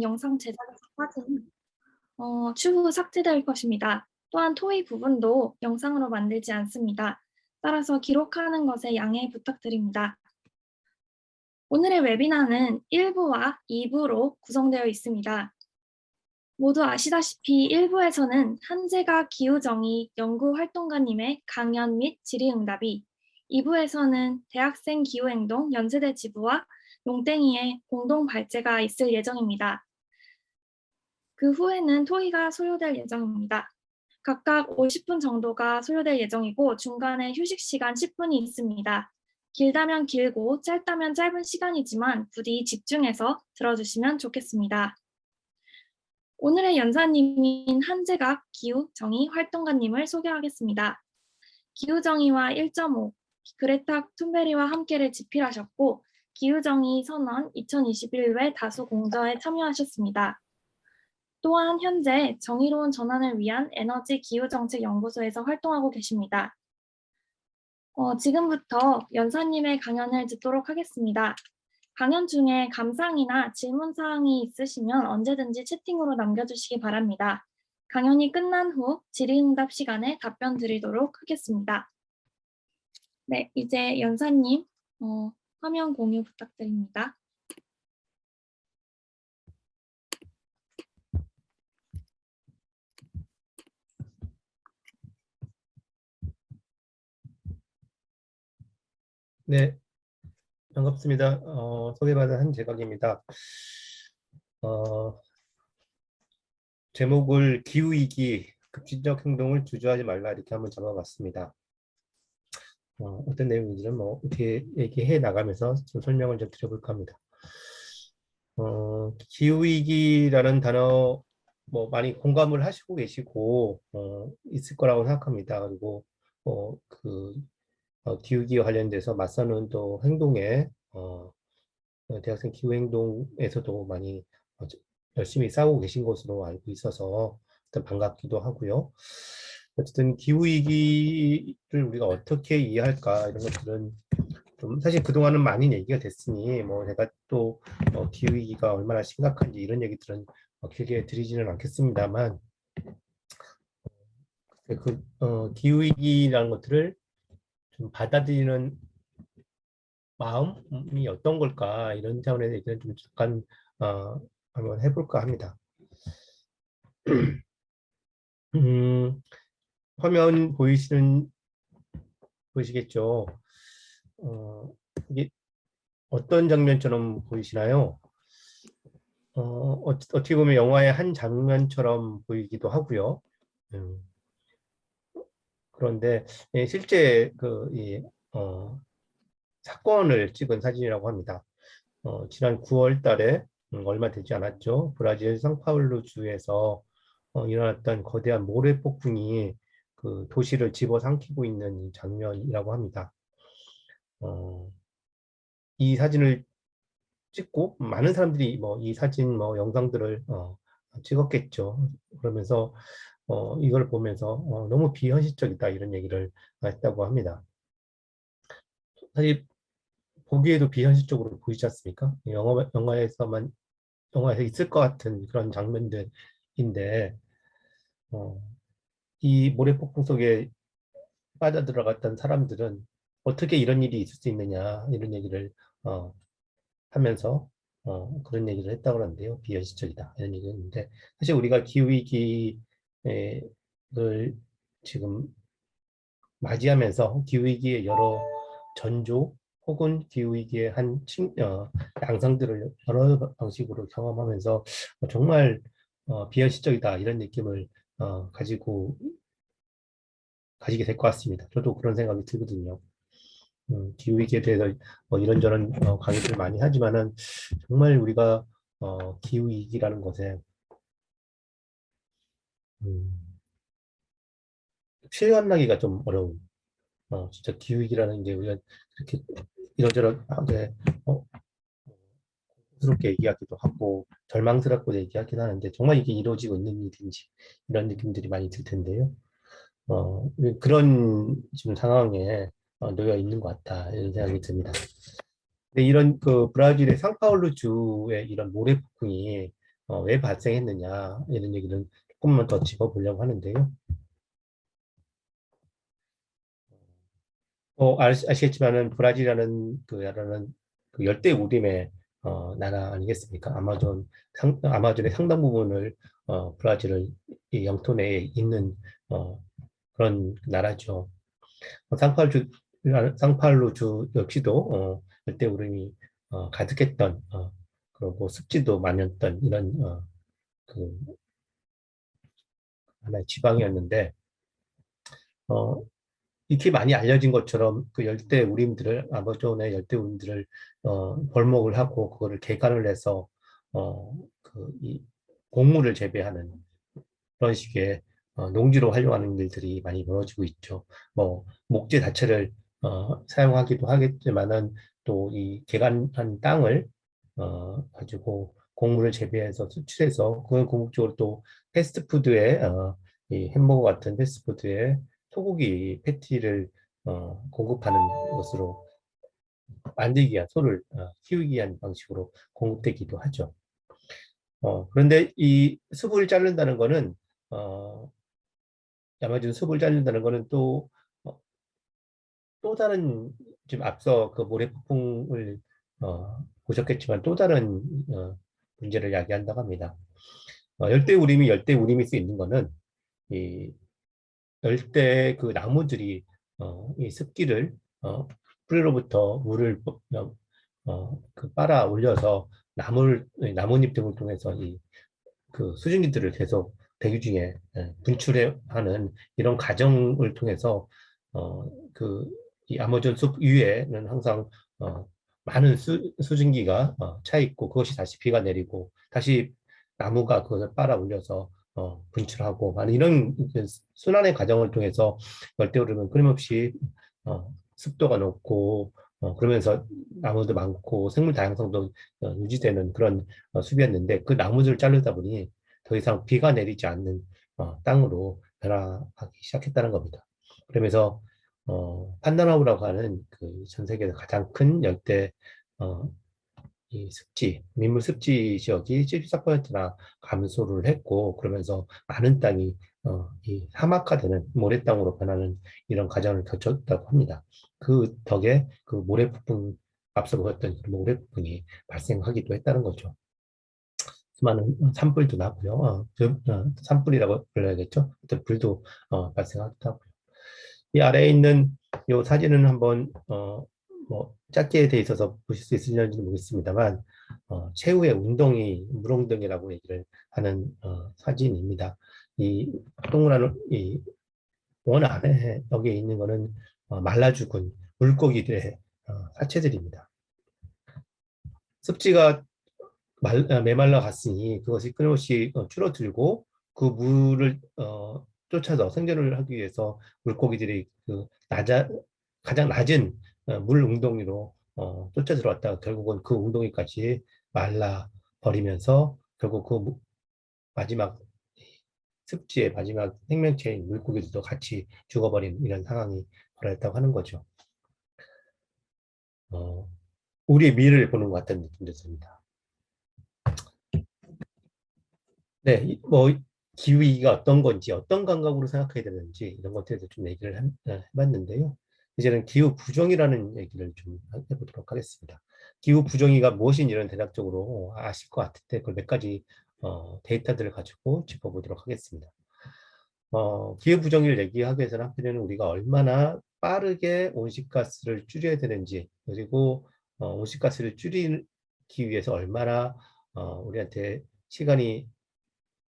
영상 제작에서 빠진 추후 삭제될 것입니다. 또한 토의 부분도 영상으로 만들지 않습니다. 따라서 기록하는 것에 양해 부탁드립니다. 오늘의 웨비나는 1부와 2부로 구성되어 있습니다. 모두 아시다시피 1부에서는 한재가 기후정의 연구활동가님의 강연 및 질의응답이, 2부에서는 대학생 기후행동 연세대 지부와 용땡이의 공동 발제가 있을 예정입니다. 그 후에는 토의가 소요될 예정입니다. 각각 50분 정도가 소요될 예정이고 중간에 휴식 시간 10분이 있습니다. 길다면 길고 짧다면 짧은 시간이지만 부디 집중해서 들어주시면 좋겠습니다. 오늘의 연사님인 한재각 기후정의 활동가님을 소개하겠습니다. 기후정의와 1.5, 그레타 툰베리와 함께를 집필하셨고 기후정의 선언 2021 다수 공저에 참여하셨습니다. 또한 현재 정의로운 전환을 위한 에너지 기후정책 연구소에서 활동하고 계십니다. 지금부터 연사님의 강연을 듣도록 하겠습니다. 강연 중에 감상이나 질문사항이 있으시면 언제든지 채팅으로 남겨주시기 바랍니다. 강연이 끝난 후 질의응답 시간에 답변 드리도록 하겠습니다. 네, 이제 연사님 화면 공유 부탁드립니다. 네, 반갑습니다. 소개받은 한재각입니다. 제목을 기후위기, 급진적 행동을 주저하지 말라 이렇게 한번 잡아봤습니다. 어떤 내용인지는 이렇게 얘기해 나가면서 좀 설명을 좀 드려볼까 합니다. 기후위기라는 단어 많이 공감을 하시고 계시고 있을 거라고 생각합니다. 그리고 기후기에 관련돼서 맞서는 또 행동에 대학생 기후행동에서도 많이 열심히 싸우고 계신 것으로 알고 있어서 일단 반갑기도 하고요. 어쨌든 기후위기를 우리가 어떻게 이해할까 이런 것들은 좀 사실 그동안은 많이 얘기가 됐으니 제가 또 기후위기가 얼마나 심각한지 이런 얘기들은 길게 드리지는 않겠습니다만 기후위기라는 것들을 좀 받아들이는 마음이 어떤 걸까 이런 차원에서 얘기를 좀 잠깐 한번 해볼까 합니다. 화면 보이시겠죠? 이게 어떤 장면처럼 보이시나요? 어떻게 보면 영화의 한 장면처럼 보이기도 하고요. 그런데 실제 사건을 찍은 사진이라고 합니다. 지난 9월 달에 얼마 되지 않았죠. 브라질 상파울루 주에서 일어났던 거대한 모래 폭풍이 그 도시를 집어삼키고 있는 장면이라고 합니다. 이 사진을 찍고 많은 사람들이 이 사진 영상들을 찍었겠죠. 그러면서 이걸 보면서 너무 비현실적이다 이런 얘기를 했다고 합니다. 사실 보기에도 비현실적으로 보이지 않습니까? 영화에서 있을 것 같은 그런 장면들인데 이 모래폭풍 속에 빠져들어갔던 사람들은 어떻게 이런 일이 있을 수 있느냐 이런 얘기를 하면서 그런 얘기를 했다고 하는데요. 비현실적이다 이런 얘기를 했는데 사실 우리가 기후위기를 지금 맞이하면서 기후위기의 여러 전조 혹은 기후위기의 양상들을 여러 방식으로 경험하면서 정말 비현실적이다 이런 느낌을 가지게 될 것 같습니다. 저도 그런 생각이 들거든요. 기후위기에 대해서 이런저런 강의를 많이 하지만은 정말 우리가 기후위기라는 것에 실감나기가 좀 어려운 진짜 기후위기라는 게 우리가 이렇게 이런저런하게 스럽게 얘기하기도 하고 절망스럽고 얘기하긴 하는데 정말 이게 이루어지고 있는 일인지 이런 느낌들이 많이 들 텐데요. 그런 지금 상황에 놓여 있는 것 같다 이런 생각이 듭니다. 근데 이런 브라질의 상파울루 주의 이런 모래폭풍이 왜 발생했느냐 이런 얘기를 조금만 더 짚어보려고 하는데요. 아시겠지만은 브라질이라는 그 나라는 그 열대 우림의 나라 아니겠습니까? 아마존의 상당 부분을 브라질을 이 영토 내에 있는 그런 나라죠. 상파울주 상파울루주 역시도 열대 우림이 가득했던 그리고 습지도 많았던 이런 그 하나의 지방이었는데 어, 익히 많이 알려진 것처럼 그 열대 우림들을 아마존의 열대 우림들을 벌목을 하고 그거를 개간을 해서 이 곡물을 재배하는 그런 식의 농지로 활용하는 일들이 많이 벌어지고 있죠. 뭐 목재 자체를 사용하기도 하겠지만은 또 이 개간한 땅을 가지고 곡물을 재배해서 수출해서 그걸 궁극적으로 또 패스트푸드에 이 햄버거 같은 패스트푸드에 소고기 패티를 공급하는 것으로 만들기 위한 소를 키우기 위한 방식으로 공급되기도 하죠. 그런데 이 숲을 자른다는 거는 야마준 숲을 자른다는 거는 어, 또 다른 지금 앞서 그 모래폭풍을 보셨겠지만 또 다른 문제를 야기한다고 합니다. 열대 우림일 수 있는 거는 이 열대 그 나무들이 이 습기를 뿌리로부터 물을 그 빨아 올려서 나뭇잎 등을 통해서 이 그 수증기들을 계속 대기 중에 분출하는 이런 과정을 통해서 그 이 아마존 숲 위에는 항상 어, 많은 수증기가 차 있고 그것이 다시 비가 내리고 다시 나무가 그것을 빨아 올려서 분출하고 많은 이런 순환의 과정을 통해서 열대우림은 끊임없이 습도가 높고 그러면서 나무도 많고 생물 다양성도 유지되는 그런 숲이었는데 그 나무들을 자르다 보니 더 이상 비가 내리지 않는 땅으로 변화하기 시작했다는 겁니다. 그러면서 판다나우라고 하는 그 전 세계에서 가장 큰 열대 어, 이 습지, 민물 습지 지역이 74%나 감소를 했고, 그러면서 많은 땅이 이 사막화되는 모래 땅으로 변하는 이런 과정을 거쳤다고 합니다. 그 덕에 그 모래폭풍, 앞서 보였던 그 모래폭풍이 발생하기도 했다는 거죠. 수많은 산불도 나고요. 산불이라고 불러야겠죠. 또 불도 발생하기도 하고요. 이 아래에 있는 이 사진은 한번 뭐 짧게 돼 있어서 보실 수 있으려는지 모르겠습니다만 최후의 운동이 물웅덩이라고 얘기를 하는 사진입니다. 이 동그란 이 원 안에 여기에 있는 거는 말라 죽은 물고기들의 사체들입니다. 습지가 메말라 갔으니 그것이 끊임없이 줄어들고 그 물을 쫓아서 생존을 하기 위해서 물고기들이 그 가장 낮은 물 웅덩이로 쫓아 들어왔다가 결국은 그 웅덩이까지 말라 버리면서 결국 마지막 습지의 마지막 생명체인 물고기들도 같이 죽어버린 이런 상황이 벌어졌다고 하는 거죠. 어, 우리의 미래를 보는 것 같은 느낌도 듭니다. 네, 뭐 기후위기가 어떤 건지 어떤 감각으로 생각해야 되는지 이런 것들에 대해서 좀 얘기를 해봤는데요. 이제는 기후 부정이라는 얘기를 좀 해보도록 하겠습니다. 기후 부정이가 무엇인지는 대략적으로 아실 것 같은데 그걸 몇 가지 데이터들을 가지고 짚어보도록 하겠습니다. 기후 부정을 얘기하기 위해서는 한편에는 우리가 얼마나 빠르게 온실가스를 줄여야 되는지 그리고 온실가스를 줄이기 위해서 얼마나 우리한테 시간이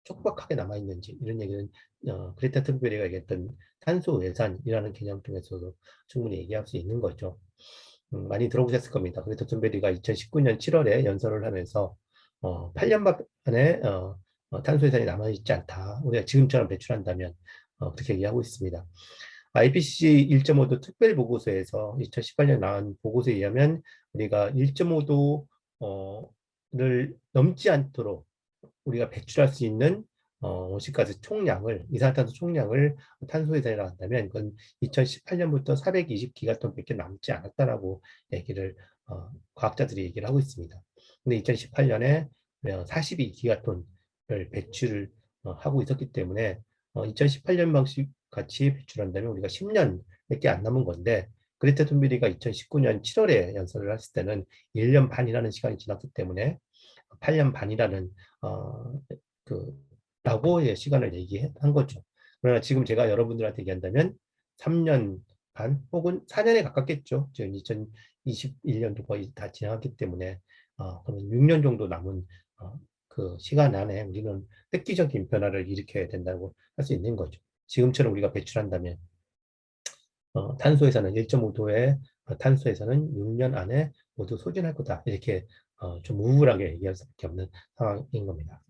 촉박하게 남아있는지 이런 얘기는 그레타 툰베리가 얘기했던 탄소 외산이라는 개념 통해서도 충분히 얘기할 수 있는 거죠. 많이 들어보셨을 겁니다. 그레타 툰베리가 2019년 7월에 연설을 하면서 8년 만에 탄소 외산이 남아있지 않다. 우리가 지금처럼 배출한다면 그렇게 얘기하고 있습니다. IPCC 1.5도 특별 보고서에서 2018년 나온 보고서에 의하면 우리가 1.5도를 넘지 않도록 우리가 배출할 수 있는 온실가스 총량을 이산화탄소 총량을 탄소회사이라고 한다면 그건 2018년부터 420기가톤밖에 남지 않았다라고 얘기를 과학자들이 얘기를 하고 있습니다. 근데 2018년에 42기가톤을 배출을 하고 있었기 때문에 2018년 방식 같이 배출한다면 우리가 10년밖에 안 남은 건데 그레타 툰베리가 2019년 7월에 연설을 했을 때는 1년 반이라는 시간이 지났기 때문에 8년 반이라는 그 라고의 시간을 얘기한 거죠. 그러나 지금 제가 여러분들한테 얘기한다면 3년 반 혹은 4년에 가깝겠죠. 지금 2021년도 거의 다 지나갔기 때문에 그러면 6년 정도 남은 그 시간 안에 우리는 획기적인 변화를 일으켜야 된다고 할 수 있는 거죠. 지금처럼 우리가 배출한다면 탄소에서는 1.5도의 탄소에서는 6년 안에 모두 소진할 거다. 이렇게 좀 우울하게 얘기할 수밖에 없는 상황인 겁니다.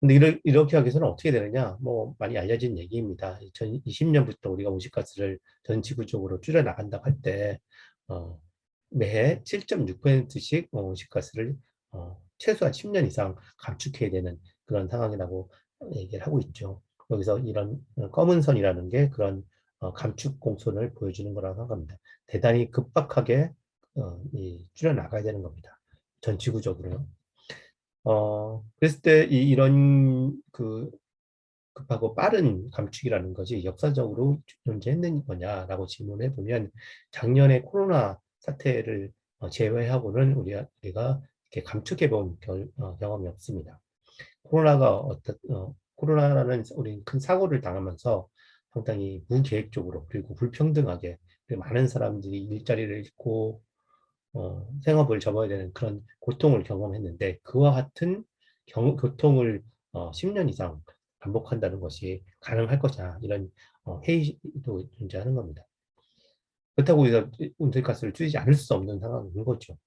근데 이렇게 하기 위해서는 어떻게 되느냐? 뭐 많이 알려진 얘기입니다. 2020년부터 우리가 온실가스를 전 지구적으로 줄여 나간다고 할 때 매해 7.6%씩 온실가스를 최소한 10년 이상 감축해야 되는 그런 상황이라고 얘기를 하고 있죠. 여기서 이런 검은 선이라는 게 그런 감축 공선을 보여주는 거라고 생각합니다. 대단히 급박하게 줄여 나가야 되는 겁니다. 전 지구적으로요. 그랬을 때 이런 그 급하고 빠른 감축이라는 것이 역사적으로 존재했는 거냐라고 질문해 보면 작년에 코로나 사태를 제외하고는 우리가 이렇게 감축해 본 경험이 없습니다. 코로나라는 우리 큰 사고를 당하면서 상당히 무계획적으로 그리고 불평등하게 그리고 많은 사람들이 일자리를 잃고 생업을 접어야 되는 그런 고통을 경험했는데 그와 같은 고통을 10년 이상 반복한다는 것이 가능할 것이냐 이런 회의도 존재하는 겁니다. 그렇다고 해서 온실가스를 줄이지 않을 수 없는 상황인 거죠.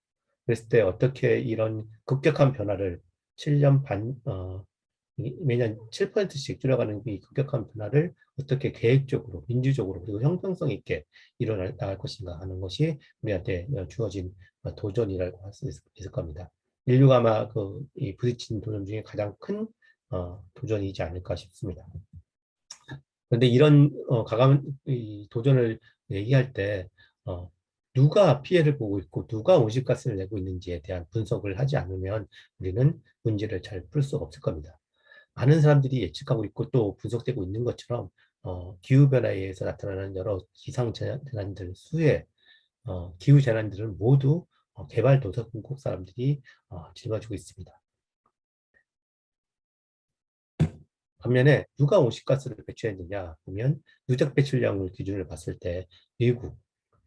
그랬을 때 어떻게 이런 급격한 변화를 7년 반, 매년 7%씩 줄여가는 이 급격한 변화를 어떻게 계획적으로, 민주적으로, 그리고 형평성 있게 일어나 나갈 것인가 하는 것이 우리한테 주어진 도전이라고 할 수 있을 겁니다. 인류가 아마 이 부딪힌 도전 중에 가장 큰 도전이지 않을까 싶습니다. 그런데 이런 이 도전을 얘기할 때 누가 피해를 보고 있고 누가 온실가스를 내고 있는지에 대한 분석을 하지 않으면 우리는 문제를 잘 풀 수 없을 겁니다. 많은 사람들이 예측하고 있고 또 분석되고 있는 것처럼 기후변화에 의해서 나타나는 여러 기상재난들, 수해, 기후재난들은 모두 개발도서국국 사람들이 짊어지고 있습니다. 반면에 누가 온실가스를 배출했느냐 보면 누적 배출량을 기준을 봤을 때 미국,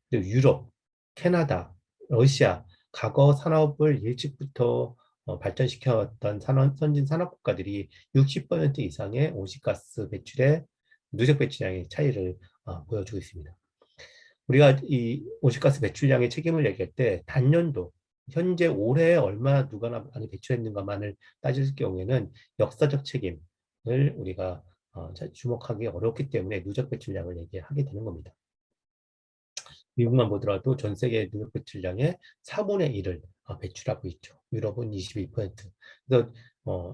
그리고 유럽, 캐나다, 러시아, 과거 산업을 일찍부터 발전시켜왔던 선진 산업 국가들이 60% 이상의 온실가스 배출의 누적 배출량의 차이를 보여주고 있습니다. 우리가 이 온실가스 배출량의 책임을 얘기할 때 단년도 현재 올해 얼마나 누가 많이 배출했는가만을 따질 경우에는 역사적 책임을 우리가 주목하기 어렵기 때문에 누적 배출량을 얘기하게 되는 겁니다. 미국만 보더라도 전 세계 누적 배출량의 4분의 1을 배출하고 있죠. 유럽은 22%. 그래서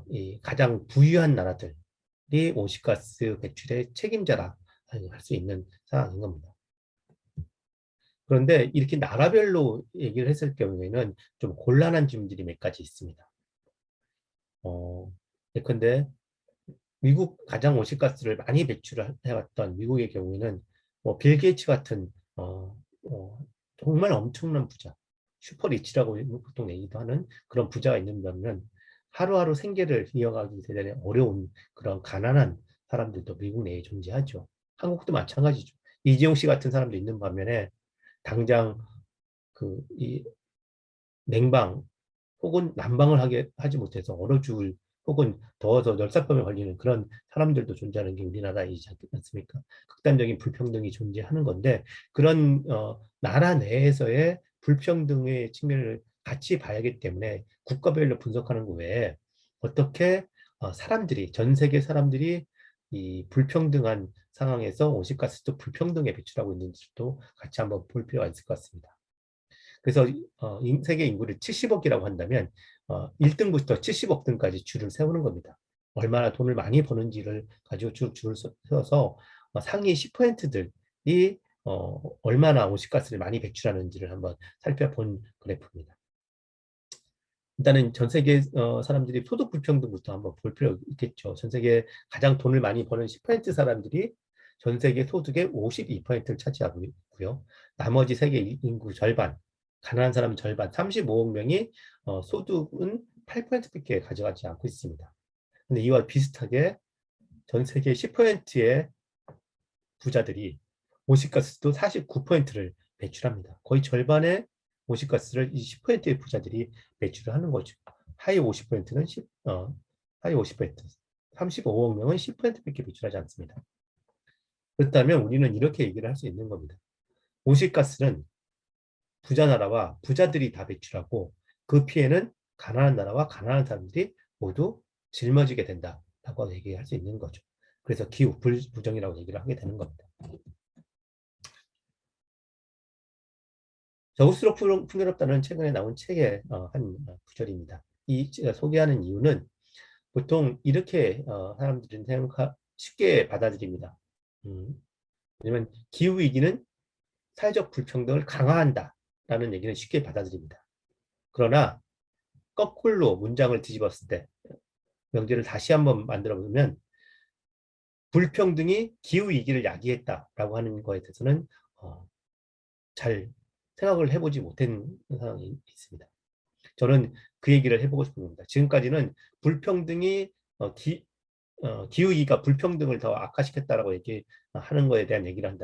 이 가장 부유한 나라들이 온실가스 배출의 책임자라 할 수 있는 상황인 겁니다. 그런데 이렇게 나라별로 얘기를 했을 경우에는 좀 곤란한 질문들이 몇 가지 있습니다. 예컨대 미국 가장 온실가스를 많이 배출을 해왔던 미국의 경우에는 빌 게이츠 같은 정말 엄청난 부자, 슈퍼리치라고 보통 얘기도 하는 그런 부자가 있는 반면 하루하루 생계를 이어가기 대단히 어려운 그런 가난한 사람들도 미국 내에 존재하죠. 한국도 마찬가지죠. 이재용 씨 같은 사람도 있는 반면에 당장 이 냉방 혹은 난방을 하지 못해서 얼어 죽을 혹은 더워서 열사병에 걸리는 그런 사람들도 존재하는 게 우리나라이지 않습니까? 극단적인 불평등이 존재하는 건데 그런 나라 내에서의 불평등의 측면을 같이 봐야하기 때문에 국가별로 분석하는 것 외에 어떻게 사람들이 전 세계 사람들이 이 불평등한 상황에서 온실가스도 불평등에 배출하고 있는지도 같이 한번 볼 필요가 있을 것 같습니다. 그래서 세계 인구를 70억이라고 한다면 1등부터 70억 등까지 줄을 세우는 겁니다. 얼마나 돈을 많이 버는지를 가지고 줄을 세워서 상위 10%들이 얼마나 온실가스를 많이 배출하는지를 한번 살펴본 그래프입니다. 일단은 전 세계 사람들이 소득 불평등부터 한번 볼 필요 있겠죠. 전 세계 가장 돈을 많이 버는 10% 사람들이 전 세계 소득의 52%를 차지하고 있고요. 나머지 세계 인구 절반, 가난한 사람 절반, 35억 명이 소득은 8%밖에 가져가지 않고 있습니다. 근데 이와 비슷하게 전 세계 10%의 부자들이 온실가스도 49%를 배출합니다. 거의 절반의 온실가스를 이 10%의 부자들이 배출을 하는 거죠. 하위 50%는 하위 50%, 35억 명은 10%밖에 배출하지 않습니다. 그렇다면 우리는 이렇게 얘기를 할 수 있는 겁니다. 온실가스는 부자 나라와 부자들이 다 배출하고 그 피해는 가난한 나라와 가난한 사람들이 모두 짊어지게 된다라고 얘기할 수 있는 거죠. 그래서 기후 부정이라고 얘기를 하게 되는 겁니다. 저울수록 풍요롭다는 최근에 나온 책의 한 구절입니다. 제가 소개하는 이유는 보통 이렇게 사람들은 쉽게 받아들입니다. 왜냐면 기후위기는 사회적 불평등을 강화한다라는 얘기는 쉽게 받아들입니다. 그러나 거꾸로 문장을 뒤집었을 때 명제를 다시 한번 만들어 보면 불평등이 기후위기를 야기했다라고 하는 거에 대해서는 잘 생각을 해보지 못한 상황이 있습니다. 저는 그 얘기를 해보고 싶은 겁니다. 지금까지는 불평등이 기후위기가 불평등을 더 악화시켰다라고 얘기하는 거에 대한 얘기를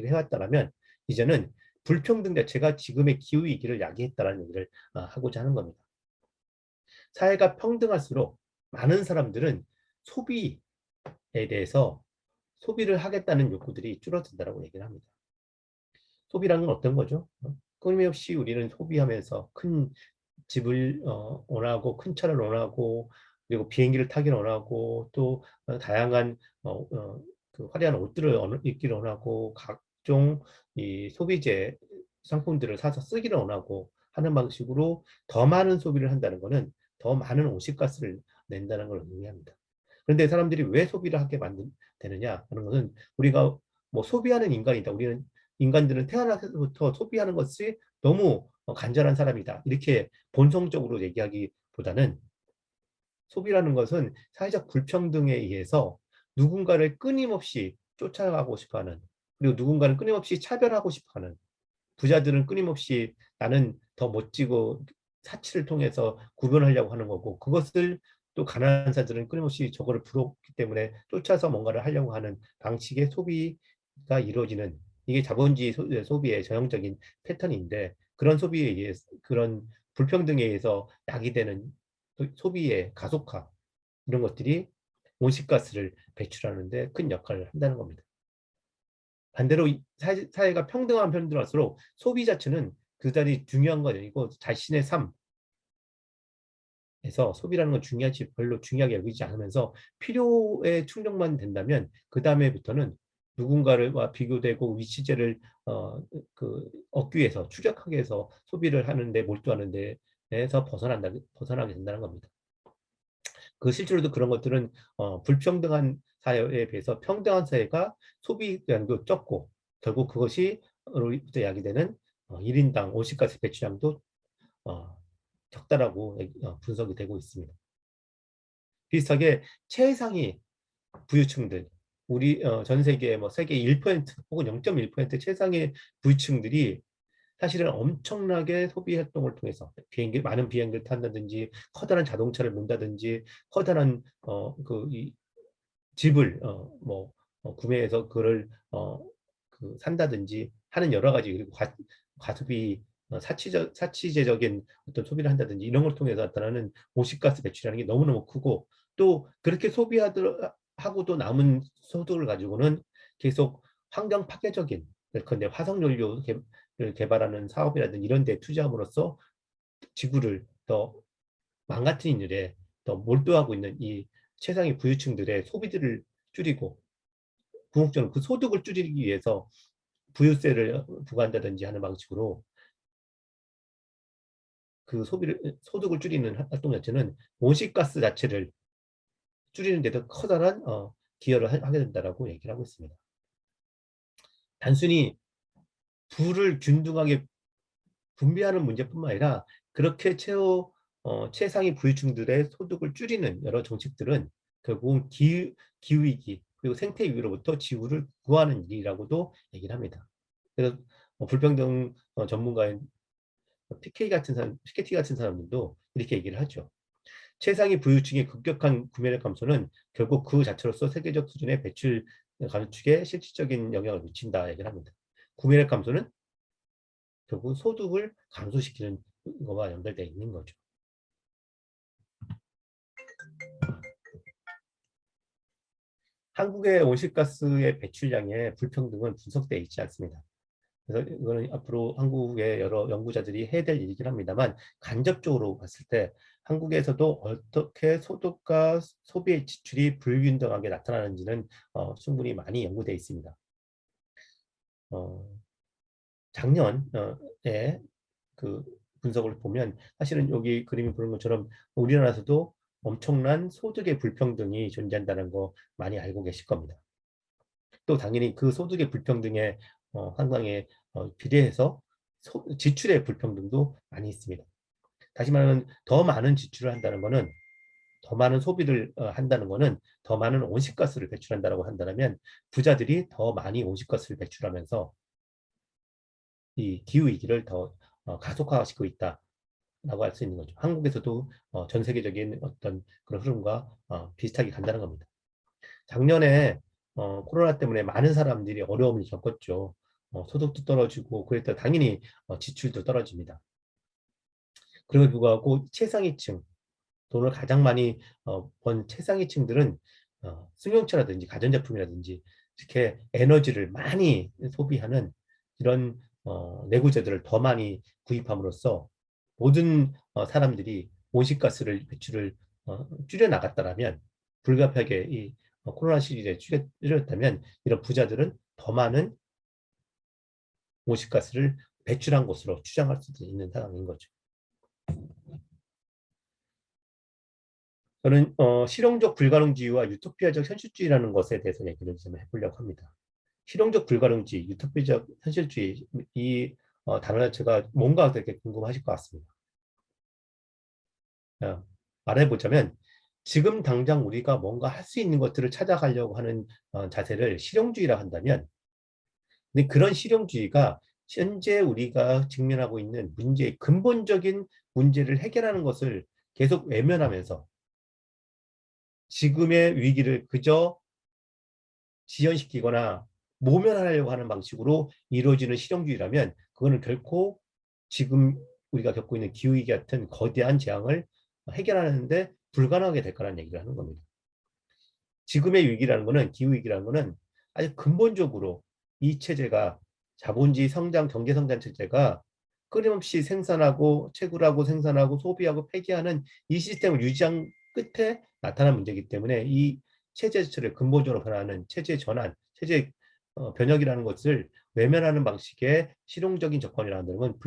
해왔다면 이제는 불평등 자체가 지금의 기후위기를 야기했다라는 얘기를 하고자 하는 겁니다. 사회가 평등할수록 많은 사람들은 소비에 대해서 소비를 하겠다는 욕구들이 줄어든다라고 얘기를 합니다. 소비라는 건 어떤 거죠? 끊임없이 우리는 소비하면서 큰 집을 원하고 큰 차를 원하고 그리고 비행기를 타기를 원하고 또 다양한 그 화려한 옷들을 입기를 원하고 각종 이 소비재 상품들을 사서 쓰기를 원하고 하는 방식으로 더 많은 소비를 한다는 것은 더 많은 온실가스를 낸다는 걸 의미합니다. 그런데 사람들이 왜 소비를 하게 되느냐 하는 것은 우리가 뭐 소비하는 인간이다. 우리는 인간들은 태어나서부터 소비하는 것이 너무 간절한 사람이다. 이렇게 본성적으로 얘기하기보다는 소비라는 것은 사회적 불평등에 의해서 누군가를 끊임없이 쫓아가고 싶어하는 그리고 누군가를 끊임없이 차별하고 싶어하는 부자들은 끊임없이 나는 더 멋지고 사치를 통해서 구별하려고 하는 거고 그것을 또 가난한 사람들은 끊임없이 저거를 부럽기 때문에 쫓아서 뭔가를 하려고 하는 방식의 소비가 이루어지는 이게 자본주의 소비의 전형적인 패턴인데 그런 소비에 의해서 그런 불평등에 의해서 야기되는 소비의 가속화 이런 것들이 온실가스를 배출하는데 큰 역할을 한다는 겁니다. 반대로 사회가 평등하면 평등할수록 소비 자체는 그다지 중요한 건 아니고 자신의 삶에서 소비라는 건 별로 중요하게 여기지 않으면서 필요에 충족만 된다면 그 다음에부터는 누군가와 비교되고 위치제를 얻기 위해서 추적하기 위해서 소비를 하는데 몰두하는 데에서 벗어나게 된다는 겁니다. 그 실제로도 그런 것들은 불평등한 사회에 비해서 평등한 사회가 소비량도 적고 결국 그것이 로부터 야기되는 1인당 온실가스 배출량도 적다라고 분석이 되고 있습니다. 비슷하게 최상위 부유층들 우리 전 세계 뭐 세계 1% 혹은 0.1% 최상의 부유층들이 사실은 엄청나게 소비 활동을 통해서 많은 비행기를 탄다든지 커다란 자동차를 몬다든지 커다란 이 집을 구매해서 그걸 산다든지 하는 여러 가지 그리고 과소비 사치제적인 어떤 소비를 한다든지 이런 걸 통해서 나타나는 온실가스 배출이라는 게 너무너무 크고 또 그렇게 소비하고도 남은 소득을 가지고는 계속 환경 파괴적인 예컨대 화석연료 개발하는 사업이라든지 이런 데 투자함으로써 지구를 더 망가뜨리는 일에 더 몰두하고 있는 이 최상위 부유층들의 소비들을 줄이고 궁극적으로 그 소득을 줄이기 위해서 부유세를 부과한다든지 하는 방식으로 그 소득을 줄이는 활동 자체는 온실가스 자체를 줄이는 데도 커다란 기여를 하게 된다라고 얘기를 하고 있습니다. 단순히 불을 균등하게 분배하는 문제뿐만 아니라 그렇게 최상위 부유층들의 소득을 줄이는 여러 정책들은 결국은 기후위기 그리고 생태위기로부터 지구를 구하는 일이라고도 얘기를 합니다. 그래서 불평등 전문가인 피케티 같은 사람들도 이렇게 얘기를 하죠. 최상위 부유층의 급격한 구매력 감소는 결국 그 자체로서 세계적 수준의 배출 감축에 실질적인 영향을 미친다 얘기를 합니다. 구매력 감소는 결국 소득을 감소시키는 거와 연결되어 있는 거죠. 한국의 온실가스의 배출량의 불평등은 분석되어 있지 않습니다. 그래서 이거는 앞으로 한국의 여러 연구자들이 해야 될 일이긴 합니다만 간접적으로 봤을 때 한국에서도 어떻게 소득과 소비의 지출이 불균등하게 나타나는지는 충분히 많이 연구되어 있습니다. 작년에 그 분석을 보면 사실은 여기 그림이 보는 것처럼 우리나라에서도 엄청난 소득의 불평등이 존재한다는 거 많이 알고 계실 겁니다. 또 당연히 그 소득의 불평등에 상당히 비례해서 지출의 불평등도 많이 있습니다. 다시 말하면 더 많은 지출을 한다는 것은 더 많은 소비를 한다는 것은 더 많은 온실가스를 배출한다고 한다면 부자들이 더 많이 온실가스를 배출하면서 이 기후위기를 더 가속화시키고 있다라고 할 수 있는 거죠. 한국에서도 전 세계적인 어떤 그런 흐름과 비슷하게 간다는 겁니다. 작년에 코로나 때문에 많은 사람들이 어려움을 겪었죠. 소득도 떨어지고 그랬다 당연히 지출도 떨어집니다. 그럼에도 불구하고 최상위층, 돈을 가장 많이 번 최상위층들은 승용차라든지 가전제품이라든지 이렇게 에너지를 많이 소비하는 이런 내구재들을 더 많이 구입함으로써 모든 사람들이 온실가스를 배출을 줄여 나갔다라면 불가피하게 이 코로나 시기에 줄였다면 이런 부자들은 더 많은 온실가스를 배출한 것으로 추정할 수도 있는 상황인 거죠. 저는 실용적 불가능주의와 유토피아적 현실주의라는 것에 대해서 얘기를 좀 해보려고 합니다. 실용적 불가능주의, 유토피아적 현실주의 이 단어 자체가 뭔가 되게 궁금하실 것 같습니다. 말해보자면 지금 당장 우리가 뭔가 할 수 있는 것들을 찾아가려고 하는 자세를 실용주의라 한다면 근데 그런 실용주의가 현재 우리가 직면하고 있는 문제의 근본적인 문제를 해결하는 것을 계속 외면하면서 지금의 위기를 그저 지연시키거나 모면하려고 하는 방식으로 이루어지는 실용주의라면 그거는 결코 지금 우리가 겪고 있는 기후위기 같은 거대한 재앙을 해결하는데 불가능하게 될 거라는 얘기를 하는 겁니다. 지금의 위기라는 것은 기후위기라는 것은 아주 근본적으로 이 체제가 자본주의 성장, 경제성장 체제가 끊임없이 생산하고 채굴하고 생산하고 소비하고 폐기하는 이 시스템을 유지한 끝에 나타난 문제이기 때문에 이 체제 자체를 근본적으로 변화하는 체제 전환, 체제 변혁이라는 것을 외면하는 방식의 실용적인 접근이라는 건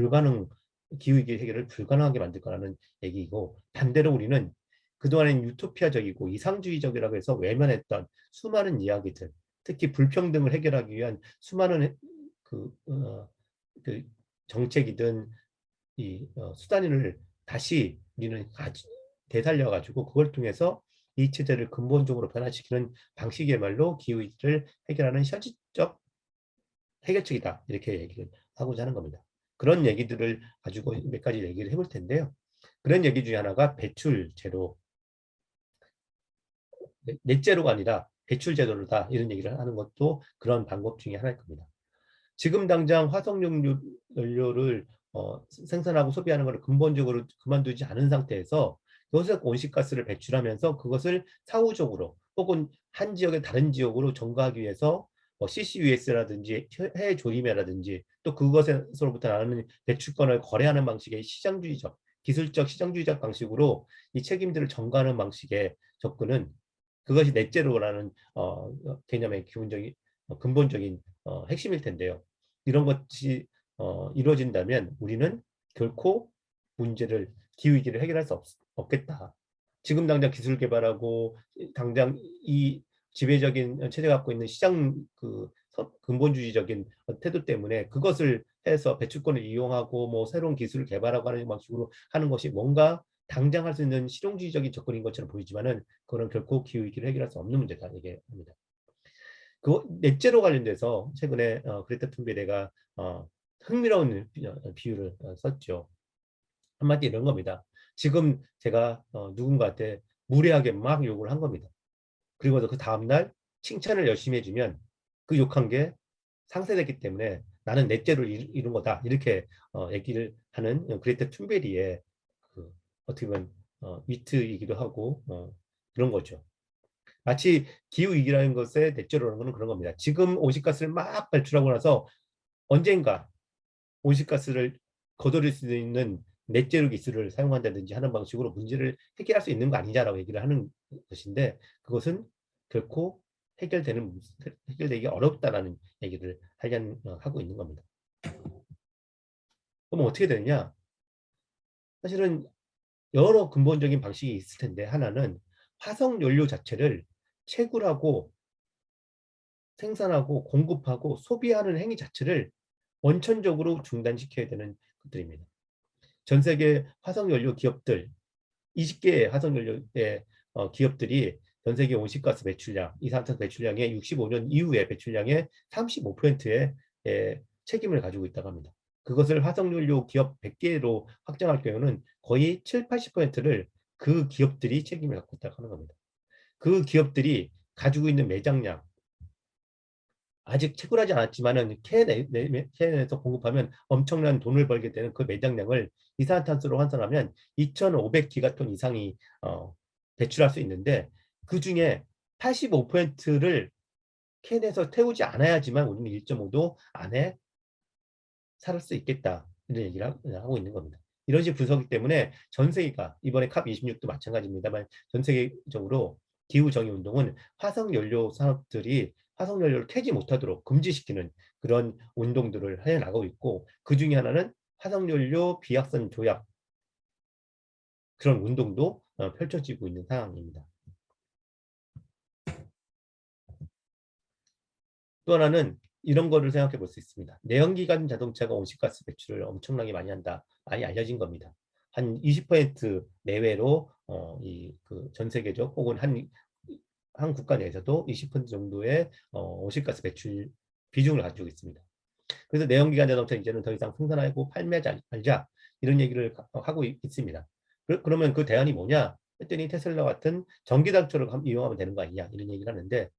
기후위기 해결을 불가능하게 만들 거라는 얘기이고 반대로 우리는 그동안엔 유토피아적이고 이상주의적이라고 해서 외면했던 수많은 이야기들, 특히 불평등을 해결하기 위한 수많은 그, 그 정책이든 이 수단을 다시 우리는 되살려가지고 그걸 통해서 이 체제를 근본적으로 변화시키는 방식이야말로 기후위기를 해결하는 현실적 해결책이다 이렇게 얘기를 하고자 하는 겁니다. 그런 얘기들을 가지고 몇 가지 얘기를 해볼 텐데요. 그런 얘기 중에 하나가 배출 제로, 넷제로가 아니라 배출 제도다 이런 얘기를 하는 것도 그런 방법 중에 하나일 겁니다. 지금 당장 화석연료를 생산하고 소비하는 것을 근본적으로 그만두지 않은 상태에서 여기서 온실가스를 배출하면서 그것을 사후적으로 혹은 한 지역에 다른 지역으로 전가하기 위해서 CCUS라든지 해외 조림회라든지 또 그것에서부터 나오는 배출권을 거래하는 방식의 시장주의적, 기술적 시장주의적 방식으로 이 책임들을 전가하는 방식의 접근은 그것이 넷제로라는 개념의 기본적인 근본적인 핵심일 텐데요. 이런 것이 이루어진다면 우리는 결코 기후위기를 해결할 수 없겠다. 지금 당장 기술 개발하고 당장 이 지배적인 체제가 갖고 있는 시장 근본주의적인 태도 때문에 그것을 해서 배출권을 이용하고 뭐 새로운 기술을 개발하고 하는 방식으로 하는 것이 뭔가 당장 할 수 있는 실용주의적인 접근인 것처럼 보이지만은 그거는 결코 기후 위기를 해결할 수 없는 문제다 얘기합니다. 그 넷째로 관련돼서 최근에 그레타 툰베리가 흥미로운 비유를 썼죠. 한마디 이런 겁니다. 지금 제가 누군가한테 무례하게 막 욕을 한 겁니다. 그리고 그 다음날 칭찬을 열심히 해주면 그 욕한 게 상쇄됐기 때문에 나는 넷째를 이룬 거다. 이렇게 얘기를 하는 그레타 툰베리의 그 어떻게 보면 위트이기도 하고 그런 거죠. 마치 기후위기라는 것의 넷째로는 거는 그런 겁니다. 지금 온실가스를 막 발출하고 나서 언젠가 온실가스를 거둬들일 수 있는 넷제로 기술을 사용한다든지 하는 방식으로 문제를 해결할 수 있는 거 아니냐라고 얘기를 하는 것인데 그것은 결코 해결되기 어렵다라는 얘기를 하고 있는 겁니다. 그럼 어떻게 되느냐? 사실은 여러 근본적인 방식이 있을 텐데 하나는 화석 연료 자체를 채굴하고 생산하고 공급하고 소비하는 행위 자체를 원천적으로 중단시켜야 되는 것들입니다. 전 세계 화석연료 기업들 20개의 화석연료의 기업들이 전 세계 온실가스 배출량, 이산화탄소 배출량의 65년 이후의 배출량의 35%의 책임을 가지고 있다고 합니다. 그것을 화석연료 기업 100개로 확장할 경우는 거의 7, 80%를 그 기업들이 책임을 갖고 있다고 하는 겁니다. 그 기업들이 가지고 있는 매장량, 아직 채굴하지 않았지만은 캔에서 공급하면 엄청난 돈을 벌게 되는 그 매장량을 이산화탄소로 환산하면 2,500기가톤 이상이 배출할 수 있는데 그 중에 85%를 캔에서 태우지 않아야지만 우리는 1.5도 안에 살 수 있겠다 이런 얘기를 하고 있는 겁니다. 이런 식의 분석이기 때문에 전 세계가 이번에 캅26도 마찬가지입니다만 전 세계적으로 기후정의운동은 화석연료 산업들이 화석연료를 캐지 못하도록 금지시키는 그런 운동들을 해나가고 있고 그 중에 하나는 화석연료 비약선 조약 그런 운동도 펼쳐지고 있는 상황입니다. 또 하나는 이런 거를 생각해 볼 수 있습니다. 내연기관 자동차가 온실가스 배출을 엄청나게 많이 한다. 많이 알려진 겁니다. 한 20% 내외로 전 세계적 혹은 한 국가 내에서도 20% 정도의 온실가스 배출 비중을 가지고 있습니다. 그래서 내연기관 자동차 이제는 더 이상 생산하고 판매하지 말자 이런 얘기를 하고 있습니다. 그러면 그 대안이 뭐냐? 했더니 테슬라 같은 전기 자동차를 이용하면 되는 거 아니냐 이런 얘기를 하는데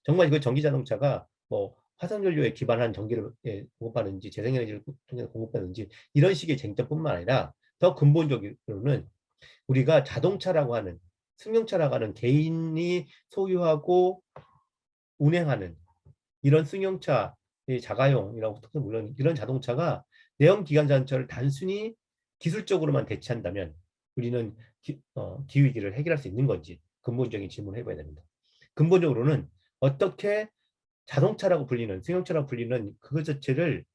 정말 그 전기 자동차가 뭐 화석연료에 기반한 전기를 공급하는지 재생에너지를 통해 공급하는지 이런 식의 쟁점뿐만 아니라 더 근본적으로는 우리가 자동차라고 하는 승용차라고 하는 개인이 소유하고 운행하는 이런 승용차 자가용이라고 물론 이런 자동차가 내연 기관 자동차를 단순히 기술적으로만 대체한다면 우리는 기후위기를 해결할 수 있는 건지 근본적인 질문을 해봐야 됩니다. 근본적으로는 어떻게 자동차라고 불리는 승용차라고 불리는 그것 자체를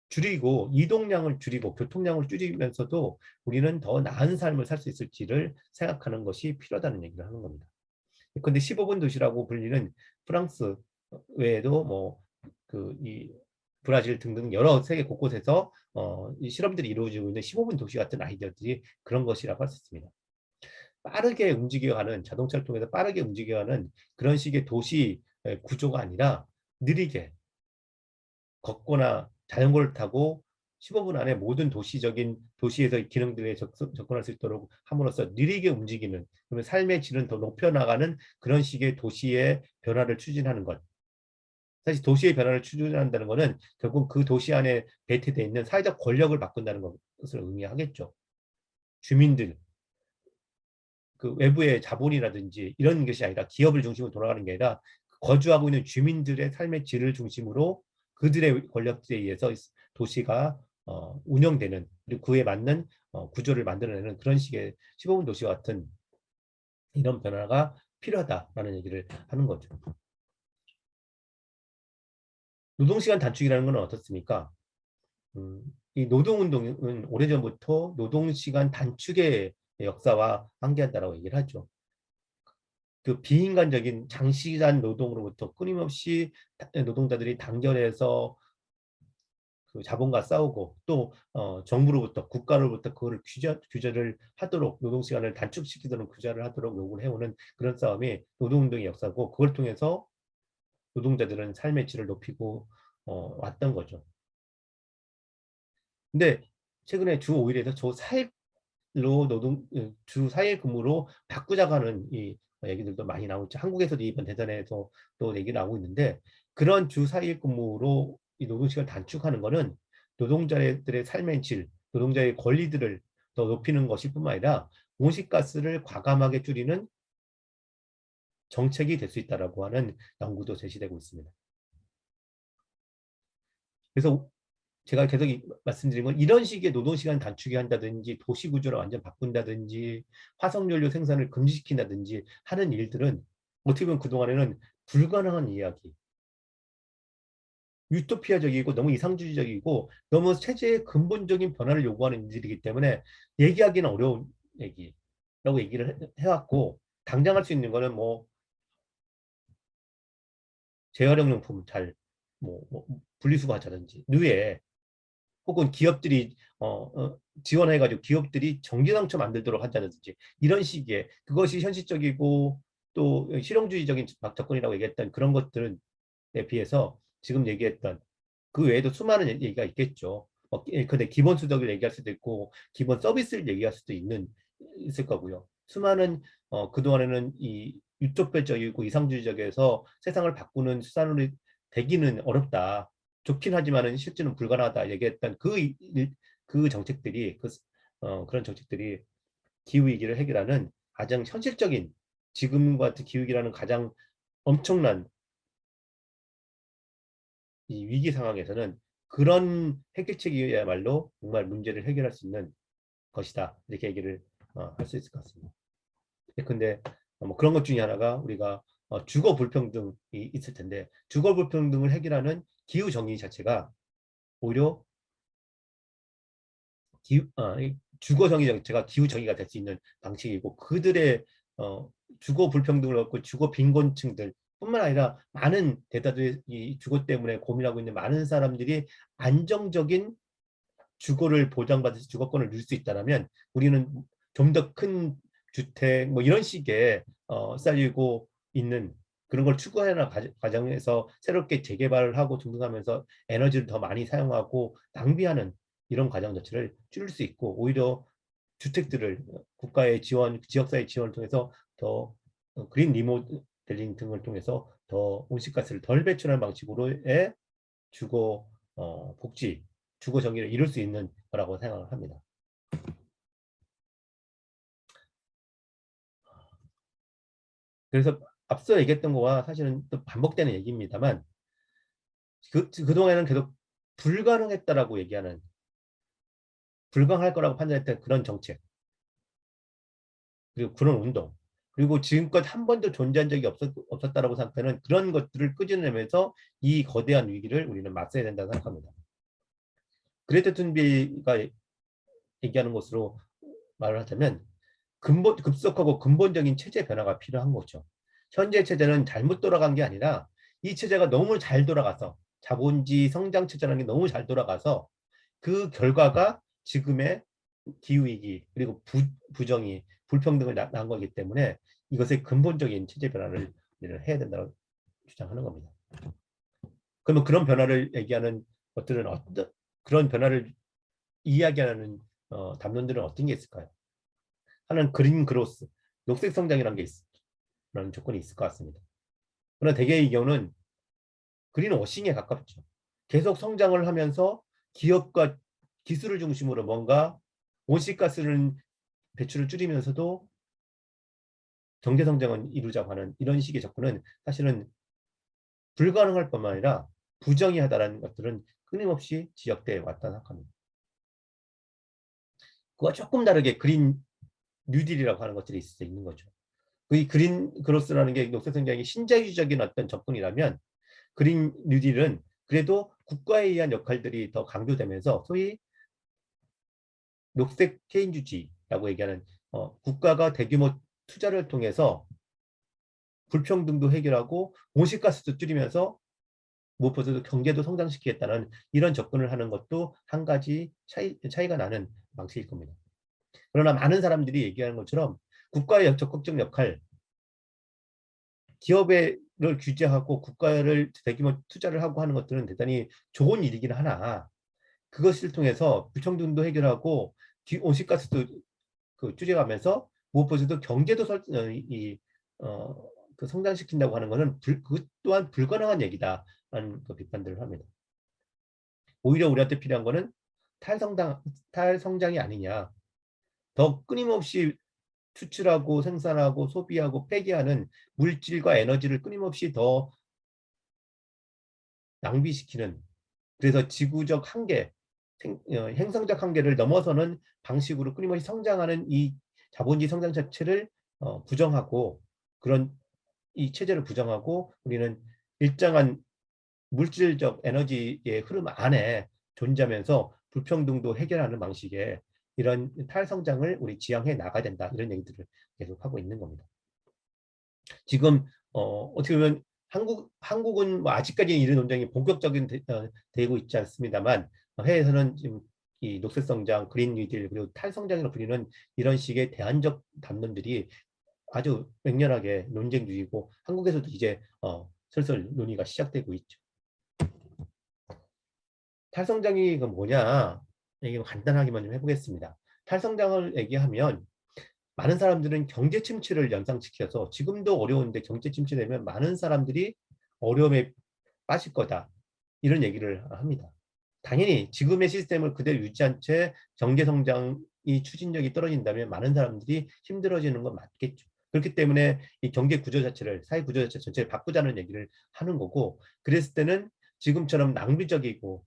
줄이고 이동량을 줄이고 교통량을 줄이면서도 우리는 더 나은 삶을 살 수 있을지를 생각하는 것이 필요하다는 얘기를 하는 겁니다. 근데 15분 도시라고 불리는 프랑스 외에도 이 브라질 등등 여러 세계 곳곳에서 이 실험들이 이루어지고 있는 15분 도시 같은 아이디어들이 그런 것이라고 할 수 있습니다. 빠르게 움직여가는 자동차를 통해서 빠르게 움직여가는 그런 식의 도시 구조가 아니라 느리게 걷거나 자전거를 타고 15분 안에 모든 도시에서 기능들에 접근할 수 있도록 함으로써 느리게 움직이는 그러면 삶의 질은 더 높여나가는 그런 식의 도시의 변화를 추진하는 것. 사실 도시의 변화를 추진한다는 것은 결국 그 도시 안에 배치되어 있는 사회적 권력을 바꾼다는 것을 의미하겠죠. 주민들, 그 외부의 자본이라든지 이런 것이 아니라 기업을 중심으로 돌아가는 게 아니라 거주하고 있는 주민들의 삶의 질을 중심으로 그들의 권력들에 의해서 도시가 운영되는 그리고 그에 맞는 구조를 만들어내는 그런 식의 15분 도시 같은 이런 변화가 필요하다라는 얘기를 하는 거죠. 노동시간 단축이라는 건 어떻습니까? 이 노동운동은 오래전부터 노동시간 단축의 역사와 관계한다라고 얘기를 하죠. 그 비인간적인 장시간 노동으로부터 끊임없이 노동자들이 단결해서 그 자본과 싸우고 또 정부로부터 국가로부터 그거를 규제를 하도록 노동 시간을 단축시키도록 규제를 하도록 요구를 해오는 그런 싸움이 노동운동의 역사고 그걸 통해서 노동자들은 삶의 질을 높이고 왔던 거죠. 근데 최근에 주 5일에서 주 4일로 주 4일 근무로 바꾸자고 하는 이 얘기들도 많이 나오고 있죠. 한국에서도 이번 대선에서 또 얘기 나오고 있는데 그런 주 4일 근무로 이 노동시간을 단축하는 거는 노동자들의 삶의 질, 노동자의 권리들을 더 높이는 것일 뿐만 아니라 온실가스를 과감하게 줄이는 정책이 될 수 있다라고 하는 연구도 제시되고 있습니다. 그래서 제가 계속 말씀드린 건 이런 식의 노동시간 단축이 한다든지 도시 구조를 완전 바꾼다든지 화석연료 생산을 금지시킨다든지 하는 일들은 어떻게 보면 그동안에는 불가능한 이야기, 유토피아적이고 너무 이상주의적이고 너무 체제의 근본적인 변화를 요구하는 일들이기 때문에 얘기하기는 어려운 얘기라고 얘기를 해왔고 당장 할 수 있는 거는 뭐 재활용 용품 잘 분리수거하자든지 누에 혹은 기업들이 지원해가지고 기업들이 전기상처 만들도록 한다든지 이런 식의 그것이 현실적이고 또 실용주의적인 접근이라고 얘기했던 그런 것들에 비해서 지금 얘기했던 그 외에도 수많은 얘기가 있겠죠. 근데 기본 수덕을 얘기할 수도 있고 기본 서비스를 얘기할 수도 있을 거고요. 수많은 그동안에는 이 유토피아적이고 이상주의적에서 세상을 바꾸는 수단으로 되기는 어렵다. 좋긴 하지만은 실제는 불가능하다 얘기했던 그 정책들이 그런 정책들이 기후 위기를 해결하는 가장 현실적인 지금과 같은 기후 위기라는 가장 엄청난 이 위기 상황에서는 그런 해결책이야말로 정말 문제를 해결할 수 있는 것이다 이렇게 얘기를 할 수 있을 것 같습니다. 근데 뭐 그런 것 중에 하나가 우리가 주거 불평등이 있을 텐데 주거 불평등을 해결하는 기후 정의 자체가 오히려 주거 정의 자체가 기후 정의가 될 수 있는 방식이고 그들의 주거 불평등을 얻고 주거 빈곤층들 뿐만 아니라 많은 대다수의 이 주거 때문에 고민하고 있는 많은 사람들이 안정적인 주거를 보장받아서 주거권을 누릴 수 있다면 우리는 좀 더 큰 주택 뭐 이런 식의 쌓이고 있는 그런 걸 추구하는 과정에서 새롭게 재개발을 하고 등등하면서 에너지를 더 많이 사용하고 낭비하는 이런 과정 자체를 줄일 수 있고 오히려 주택들을 국가의 지원, 지역사회 지원을 통해서 더 그린 리모델링 등을 통해서 더 온실가스를 덜 배출하는 방식으로의 주거 복지, 주거 정의를 이룰 수 있는 거라고 생각을 합니다. 그래서 앞서 얘기했던 거와 사실은 또 반복되는 얘기입니다만 그동안에는 계속 불가능했다라고 얘기하는 불가능할 거라고 판단했던 그런 정책 그리고 그런 운동 그리고 지금껏 한 번도 존재한 적이 없었다라고 생각하는 그런 것들을 끄집어내면서 이 거대한 위기를 우리는 맞서야 된다고 생각합니다. 그레타 툰비가 얘기하는 것으로 말을 하자면 급속하고 근본적인 체제 변화가 필요한 거죠. 현재 체제는 잘못 돌아간 게 아니라 이 체제가 너무 잘 돌아가서 자본주의 성장 체제라는 게 너무 잘 돌아가서 그 결과가 지금의 기후위기 그리고 부정의 불평등을 낳은 거기 때문에 이것의 근본적인 체제 변화를 우리는 해야 된다고 주장하는 겁니다. 그러면 그런 변화를 얘기하는 것들은 그런 변화를 이야기하는 담론들은 어떤 게 있을까요? 하나는 그린 그로스, 녹색 성장이라는 게 있는 조건이 있을 것 같습니다. 그러나 대개의 경우는 그린 워싱에 가깝죠. 계속 성장을 하면서 기업과 기술을 중심으로 뭔가 온실가스를 배출을 줄이면서도 경제 성장은 이루자고 하는 이런 식의 접근은 사실은 불가능할 뿐만 아니라 부정의하다라는 것들은 끊임없이 지적되어 왔다 생각합니다. 그와 조금 다르게 그린 뉴딜이라고 하는 것들이 있을 수 있는 거죠. 이 그린 그로스라는 게 녹색 성장이 신자유적인 어떤 접근이라면 그린 뉴딜은 그래도 국가에 의한 역할들이 더 강조되면서 소위 녹색 케인주지라고 얘기하는 국가가 대규모 투자를 통해서 불평등도 해결하고 온실가스도 줄이면서 무엇보다도 경제도 성장시키겠다는 이런 접근을 하는 것도 한 가지 차이가 나는 방식일 겁니다. 그러나 많은 사람들이 얘기하는 것처럼 국가의 적극적 역할, 기업을 규제하고 국가를 대규모 투자를 하고 하는 것들은 대단히 좋은 일이긴 하나 그것을 통해서 불평등도 해결하고 온실가스도 줄여가면서 무엇보다도 경제도 그 성장시킨다고 하는 것은 그 또한 불가능한 얘기다라는 그 비판들을 합니다. 오히려 우리한테 필요한 것은 탈성장이 아니냐. 더 끊임없이 추출하고 생산하고 소비하고 폐기하는 물질과 에너지를 끊임없이 더 낭비시키는 그래서 지구적 한계, 행성적 한계를 넘어서는 방식으로 끊임없이 성장하는 이 자본주의 성장 자체를 부정하고 그런 이 체제를 부정하고 우리는 일정한 물질적 에너지의 흐름 안에 존재하면서 불평등도 해결하는 방식의 이런 탈성장을 우리 지향해 나가야 된다. 이런 얘기들을 계속 하고 있는 겁니다. 지금 어떻게 보면 한국은 뭐 아직까지 이런 논쟁이 본격적인 되고 있지 않습니다만 해외에서는 지금 이 녹색성장, 그린 뉴딜 그리고 탈성장으로 불리는 이런 식의 대안적 담론들이 아주 맹렬하게 논쟁 중이고 한국에서도 이제 슬슬 논의가 시작되고 있죠. 탈성장이 뭐냐? 얘기 간단하게만 좀 해보겠습니다. 탈성장을 얘기하면 많은 사람들은 경제 침체를 연상시켜서 지금도 어려운데 경제 침체되면 많은 사람들이 어려움에 빠질 거다. 이런 얘기를 합니다. 당연히 지금의 시스템을 그대로 유지한 채 경제 성장이 추진력이 떨어진다면 많은 사람들이 힘들어지는 건 맞겠죠. 그렇기 때문에 이 경제 구조 자체를 사회 구조 자체 전체를 바꾸자는 얘기를 하는 거고 그랬을 때는 지금처럼 낭비적이고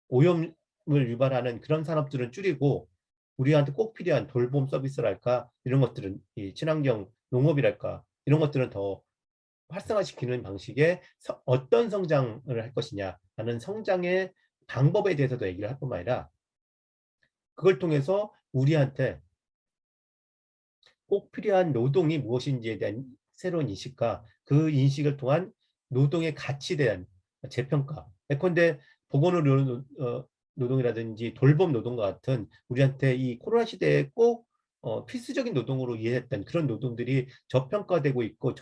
오염을 유발하는 그런 산업들은 줄이고 우리한테 꼭 필요한 돌봄 서비스랄까 이런 것들은 이 친환경 농업이랄까 이런 것들은 더 활성화시키는 방식의 어떤 성장을 할 것이냐 하는 성장의 방법에 대해서도 얘기를 할 뿐만 아니라 그걸 통해서 우리한테 꼭 필요한 노동이 무엇인지에 대한 새로운 인식과 그 인식을 통한 노동의 가치에 대한 재평가. 예컨대 보건의료 노동이라든지 돌봄 노동과 같은 우리한테 이 코로나 시대에 꼭 필수적인 노동으로 이해했던 그런 노동들이 저평가되고 있고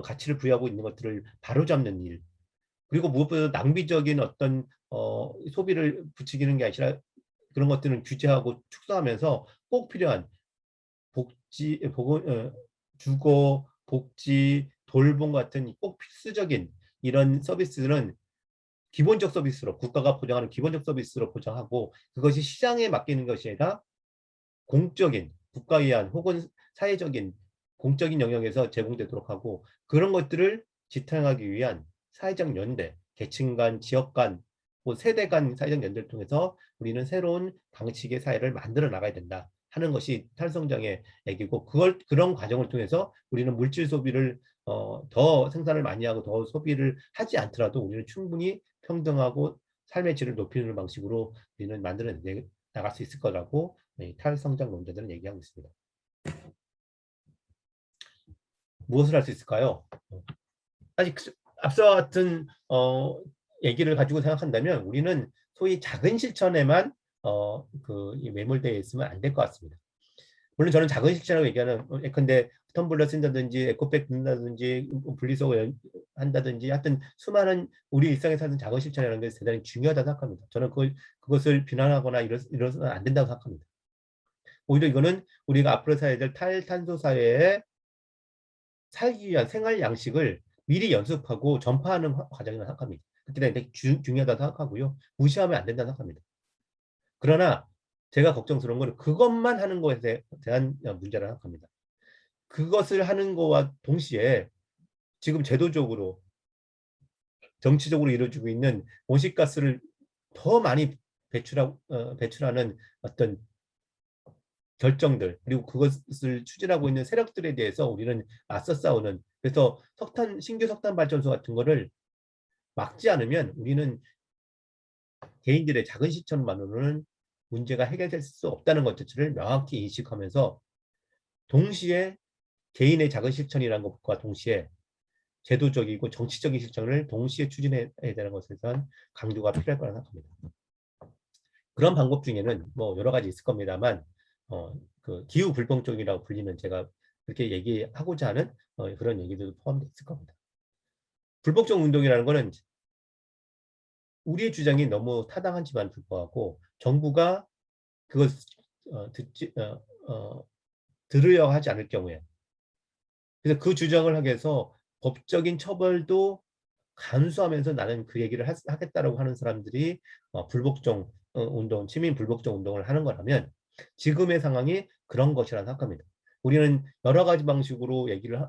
가치를 부여하고 있는 것들을 바로잡는 일. 그리고 무엇보다 낭비적인 어떤 소비를 부추기는 게 아니라 그런 것들은 규제하고 축소하면서 꼭 필요한 주거, 복지, 돌봄 같은 꼭 필수적인 이런 서비스는 기본적 서비스로 국가가 보장하는 기본적 서비스로 보장하고 그것이 시장에 맡기는 것이 아니라 공적인 국가에 의한 혹은 사회적인 공적인 영역에서 제공되도록 하고 그런 것들을 지탱하기 위한 사회적 연대, 계층 간, 지역 간, 세대 간 사회적 연대를 통해서 우리는 새로운 방식의 사회를 만들어 나가야 된다 하는 것이 탈성장의 얘기고 그런 과정을 통해서 우리는 물질 소비를 더 생산을 많이 하고 더 소비를 하지 않더라도 우리는 충분히 평등하고 삶의 질을 높이는 방식으로 우리는 만들어 나갈 수 있을 거라고 탈성장 논자들은 얘기하고 있습니다. 무엇을 할 수 있을까요? 아직 앞서와 같은 얘기를 가지고 생각한다면 우리는 소위 작은 실천에만 매몰되어 있으면 안 될 것 같습니다. 물론 저는 작은 실천이라고 얘기하는 예컨대 텀블러 쓴다든지 에코백 듣는다든지 분리수거 한다든지 하여튼 수많은 우리 일상에 사는 작은 실천이라는 게 대단히 중요하다고 생각합니다. 저는 그것을 비난하거나 이러서는 안 된다고 생각합니다. 오히려 이거는 우리가 앞으로 살아야 될 탈탄소 사회에 살기 위한 생활 양식을 미리 연습하고 전파하는 과정이라고 생각합니다. 그렇기 때문에 되게 중요하다고 생각하고요. 무시하면 안 된다고 생각합니다. 그러나 제가 걱정스러운 건 그것만 하는 것에 대한 문제라고 생각합니다. 그것을 하는 것과 동시에 지금 제도적으로 정치적으로 이루어지고 있는 온실가스를 더 많이 배출하는 어떤 결정들 그리고 그것을 추진하고 있는 세력들에 대해서 우리는 맞서 싸우는 그래서 신규 석탄 발전소 같은 거를 막지 않으면 우리는 개인들의 작은 실천만으로는 문제가 해결될 수 없다는 것 자체를 명확히 인식하면서 동시에 개인의 작은 실천이라는 것과 동시에 제도적이고 정치적인 실천을 동시에 추진해야 되는 것에 대한 강조가 필요할 거라 생각합니다. 그런 방법 중에는 뭐 여러 가지 있을 겁니다만 그 기후 불평등이라고 불리는 제가 그렇게 얘기하고자 하는 그런 얘기들도 포함되어 있을 겁니다. 불법적 운동이라는 것은 우리의 주장이 너무 타당한지만 불구하고 정부가 그걸 들으려 하지 않을 경우에, 그래서 그 주장을 하기 위해서 법적인 처벌도 간수하면서 나는 그 얘기를 하겠다라고 하는 사람들이 불복종 운동, 시민 불복종 운동을 하는 거라면 지금의 상황이 그런 것이라는 생각합니다. 우리는 여러 가지 방식으로 얘기를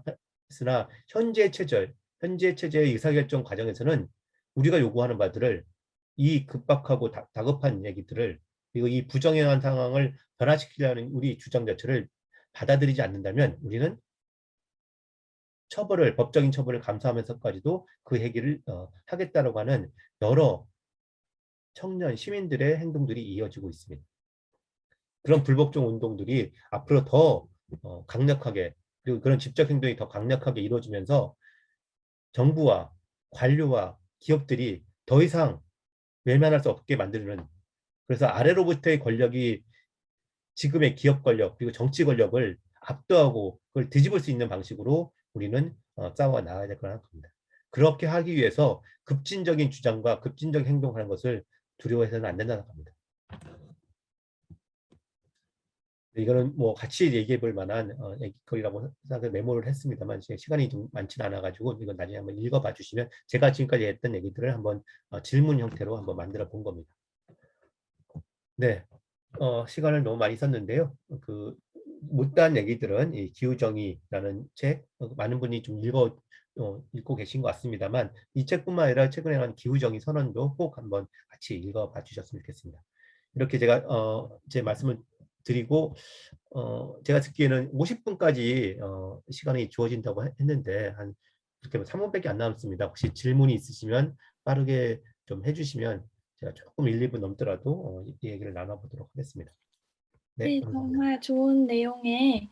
했으나 현재 체제의 의사결정 과정에서는 우리가 요구하는 바들을, 이 급박하고 다급한 얘기들을, 그리고 이 부정행한 상황을 변화시키려는 우리 주장 자체를 받아들이지 않는다면 우리는 법적인 처벌을 감수하면서까지도 그 얘기를 하겠다라고 하는 여러 청년 시민들의 행동들이 이어지고 있습니다. 그런 불복종 운동들이 앞으로 더 강력하게, 그리고 그런 집적 행동이 더 강력하게 이루어지면서 정부와 관료와 기업들이 더 이상 외면할 수 없게 만드는, 그래서 아래로부터의 권력이 지금의 기업 권력 그리고 정치 권력을 압도하고 그걸 뒤집을 수 있는 방식으로 우리는 싸워 나가야 될 거라 생각합니다. 그렇게 하기 위해서 급진적인 주장과 급진적인 행동하는 것을 두려워해서는 안 된다고 합니다. 이거는 뭐 같이 얘기해 볼 만한 얘기거리라고 생각해 메모를 했습니다만 시간이 좀 많지는 않아 가지고 이건 나중에 한번 읽어봐 주시면, 제가 지금까지 했던 얘기들을 한번 질문 형태로 한번 만들어 본 겁니다. 네, 시간을 너무 많이 썼는데요. 그 못다한 얘기들은 이 기후정의라는 책, 많은 분이 좀 읽고 계신 것 같습니다만 이 책뿐만 아니라 최근에 한 기후정의 선언도 꼭 한번 같이 읽어봐 주셨으면 좋겠습니다. 이렇게 제가 제 말씀을 드리고 제가 듣기에는 50분까지 시간이 주어진다고 했는데 한 그렇게 3분밖에 안 남았습니다. 혹시 질문이 있으시면 빠르게 좀 해주시면 제가 조금 1, 2분 넘더라도 이 얘기를 나눠보도록 하겠습니다. 네, 네, 감사합니다. 정말 좋은 내용의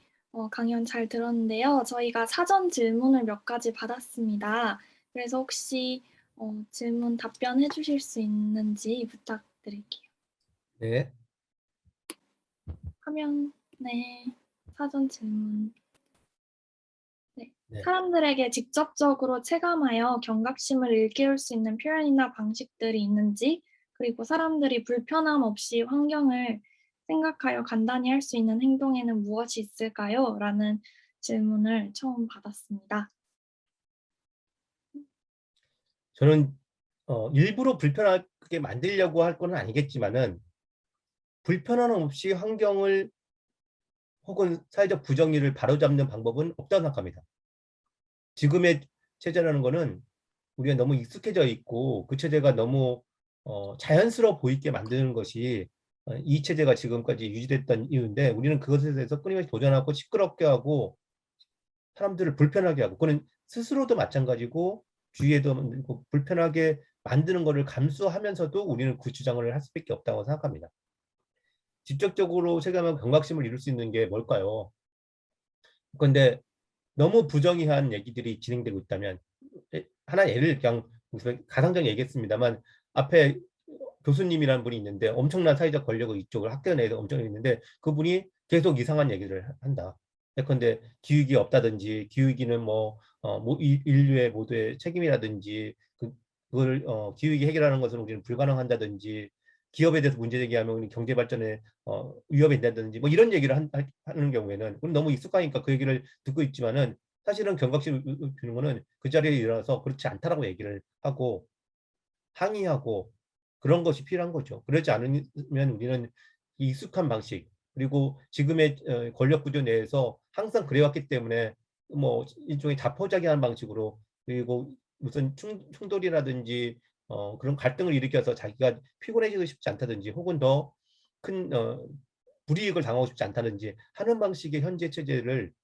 강연 잘 들었는데요. 저희가 사전 질문을 몇 가지 받았습니다. 그래서 혹시 질문 답변해 주실 수 있는지 부탁드릴게요. 네. 화면에 사전 질문. 네. 네. 사람들에게 직접적으로 체감하여 경각심을 일깨울 수 있는 표현이나 방식들이 있는지, 그리고 사람들이 불편함 없이 환경을 생각하여 간단히 할 수 있는 행동에는 무엇이 있을까요? 라는 질문을 처음 받았습니다. 저는 일부러 불편하게 만들려고 할 건 아니겠지만은 불편함 없이 환경을 혹은 사회적 부정의를 바로잡는 방법은 없다고 생각합니다. 지금의 체제라는 거는 우리가 너무 익숙해져 있고 그 체제가 너무 자연스러워 보이게 만드는 것이 이 체제가 지금까지 유지됐던 이유인데, 우리는 그것에 대해서 끊임없이 도전하고 시끄럽게 하고 사람들을 불편하게 하고, 그거는 스스로도 마찬가지고 주위에도 불편하게 만드는 것을 감수하면서도 우리는 그 주장을 할 수밖에 없다고 생각합니다. 직접적으로 체감하고 경각심을 이룰 수 있는 게 뭘까요? 그런데 너무 부정의한 얘기들이 진행되고 있다면, 하나 예를 그냥 가상적 얘기했습니다만 앞에 교수님이라는 분이 있는데 엄청난 사회적 권력을 이쪽을 학교 내에서 엄청 있는데 그분이 계속 이상한 얘기를 한다. 예컨대 기후위기 없다든지 기후위기는 인류의 모두의 책임이라든지 그걸 기후위기 해결하는 것은 우리는 불가능한다든지 기업에 대해서 문제 제기하면 우리 경제 발전에 위협이 된다든지 뭐 이런 얘기를 하는 경우에는 우리 너무 익숙하니까 그 얘기를 듣고 있지만은 사실은 경각심 드는 거는 그 자리에 일어나서 그렇지 않다라고 얘기를 하고 항의하고 그런 것이 필요한 거죠. 그렇지 않으면 우리는 익숙한 방식, 그리고 지금의 권력 구조 내에서 항상 그래왔기 때문에 뭐 일종의 자포자기하는 방식으로, 그리고 무슨 충돌이라든지 그런 갈등을 일으켜서 자기가 피곤해지고 싶지 않다든지 혹은 더 큰 불이익을 당하고 싶지 않다든지 하는 방식의 현재 체제를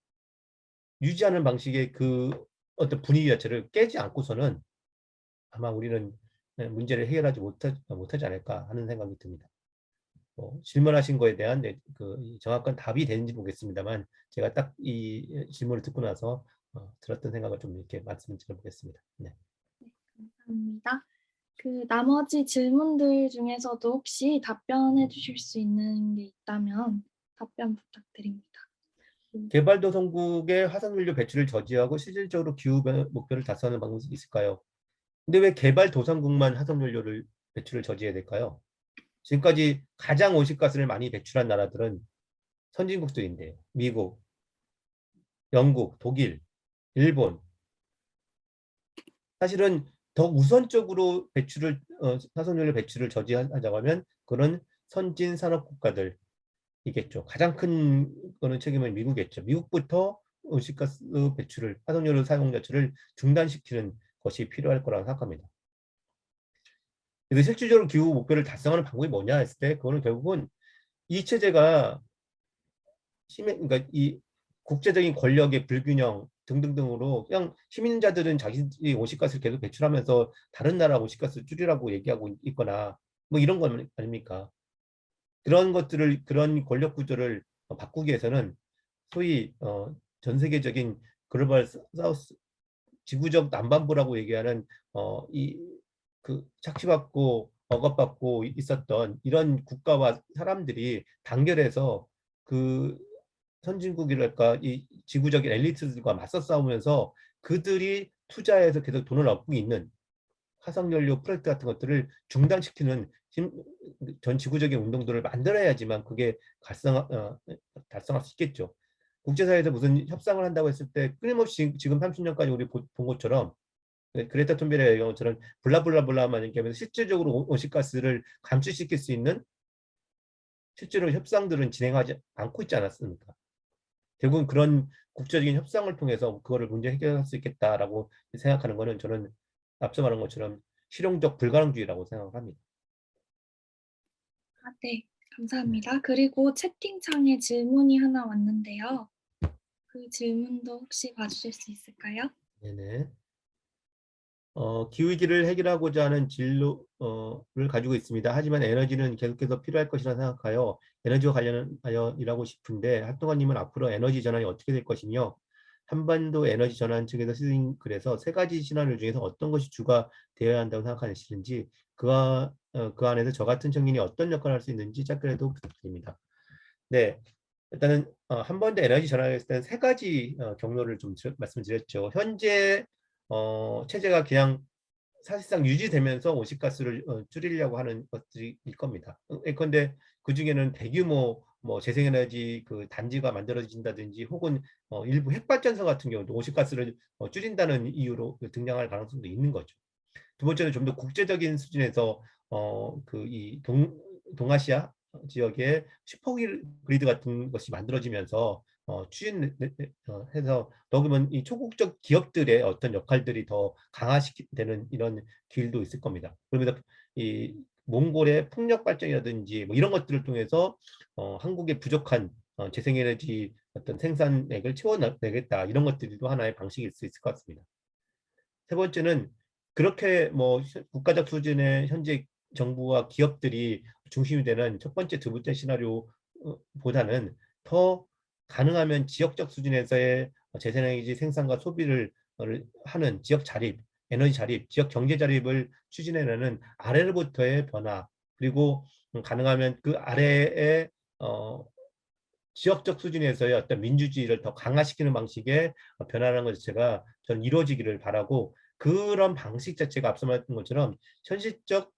유지하는 방식의 그 어떤 분위기 자체를 깨지 않고서는 아마 우리는 문제를 해결하지 못하지 않을까 하는 생각이 듭니다. 질문하신 거에 대한 그 정확한 답이 되는지 모르겠습니다만 제가 딱 이 질문을 듣고 나서 들었던 생각을 좀 이렇게 말씀드려 보겠습니다. 네. 감사합니다. 그 나머지 질문들 중에서도 혹시 답변해 주실 수 있는 게 있다면 답변 부탁드립니다. 개발도상국의 화석연료 배출을 저지하고 실질적으로 기후 목표를 달성하는 방법이 있을까요? 근데 왜 개발도상국만 화석연료를 배출을 저지해야 될까요? 지금까지 가장 온실가스를 많이 배출한 나라들은 선진국들인데요. 미국, 영국, 독일, 일본. 사실은 더 우선적으로 화석연료 배출을 저지하자고 하면 그런 선진 산업 국가들이겠죠. 가장 큰 거는 책임은 미국이겠죠. 미국부터 온실가스 배출을, 화석연료 사용 자체를 중단시키는 것이 필요할 거라고 생각합니다. 그래서 실질적으로 기후 목표를 달성하는 방법이 뭐냐 했을 때 그거는 결국은 이 체제가 그러니까 이 국제적인 권력의 불균형 등등등으로 그냥 시민자들은 자기들이 온실가스를 계속 배출하면서 다른 나라 온실가스를 줄이라고 얘기하고 있거나 뭐 이런 거 아닙니까? 그런 권력 구조를 바꾸기 위해서는 소위 전 세계적인 글로벌 사우스 지구적 남반부라고 얘기하는 이 그 착취받고 억압받고 있었던 이런 국가와 사람들이 단결해서 그 선진국이랄까 이 지구적인 엘리트들과 맞서 싸우면서 그들이 투자해서 계속 돈을 얻고 있는 화석연료 프로젝트 같은 것들을 중단시키는 전 지구적인 운동들을 만들어야지만 그게 달성할 수 있겠죠. 국제사회에서 무슨 협상을 한다고 했을 때 끊임없이 지금 30년까지 우리 본 것처럼 그레타 툰베리의 경우처럼 블라블라블라만 얘기하면서 실질적으로 온실가스를 감축시킬 수 있는 실제로 협상들은 진행하지 않고 있지 않았습니까? 결국은 그런 국제적인 협상을 통해서 그거를 문제 해결할 수 있겠다라고 생각하는 것은 저는 앞서 말한 것처럼 실용적 불가능주의라고 생각합니다. 네, 감사합니다. 그리고 채팅창에 질문이 하나 왔는데요. 그 질문도 혹시 봐주실 수 있을까요? 네네. 기후위기를 해결하고자 하는 진로를 가지고 있습니다. 하지만 에너지는 계속해서 필요할 것이라 생각하여 에너지와 관련하여 일하고 싶은데 활동가님은 앞으로 에너지 전환이 어떻게 될 것이며 한반도 에너지 전환 측에서 쓰인 글에서 세 가지 신화를 중에서 어떤 것이 주가 되어야 한다고 생각하시는지 그 안에서 저 같은 청년이 어떤 역할을 할 수 있는지 짧게라도 부탁드립니다. 네, 일단은 한반도 에너지 전환을 했을 때는 세 가지 경로를 좀 말씀드렸죠. 현재 체제가 그냥 사실상 유지되면서 온실가스를 줄이려고 하는 것들일 겁니다. 예컨대 그 중에는 대규모 뭐 재생에너지 그 단지가 만들어진다든지 혹은 일부 핵발전소 같은 경우도 온실가스를 줄인다는 이유로 등장할 가능성도 있는 거죠. 두 번째는 좀 더 국제적인 수준에서 그 이 동아시아 지역에 슈퍼그리드 같은 것이 만들어지면서 추진해서 더그면 이 초국적 기업들의 어떤 역할들이 더 강화시키는 이런 길도 있을 겁니다. 그러면서 이 몽골의 풍력 발전이라든지 뭐 이런 것들을 통해서 한국의 부족한 재생에너지 어떤 생산액을 채워내겠다 이런 것들도 하나의 방식일 수 있을 것 같습니다. 세 번째는 그렇게 뭐 국가적 수준의 현재 정부와 기업들이 중심이 되는 첫 번째, 두 번째 시나리오보다는 더 가능하면 지역적 수준에서의 재생에너지 생산과 소비를 하는 지역 자립, 에너지 자립, 지역 경제 자립을 추진해내는 아래로부터의 변화, 그리고 가능하면 그 아래에 지역적 수준에서의 어떤 민주주의를 더 강화시키는 방식의 변화라는 것 자체가 저는 이루어지기를 바라고 그런 방식 자체가 앞서 말했던 것처럼 현실적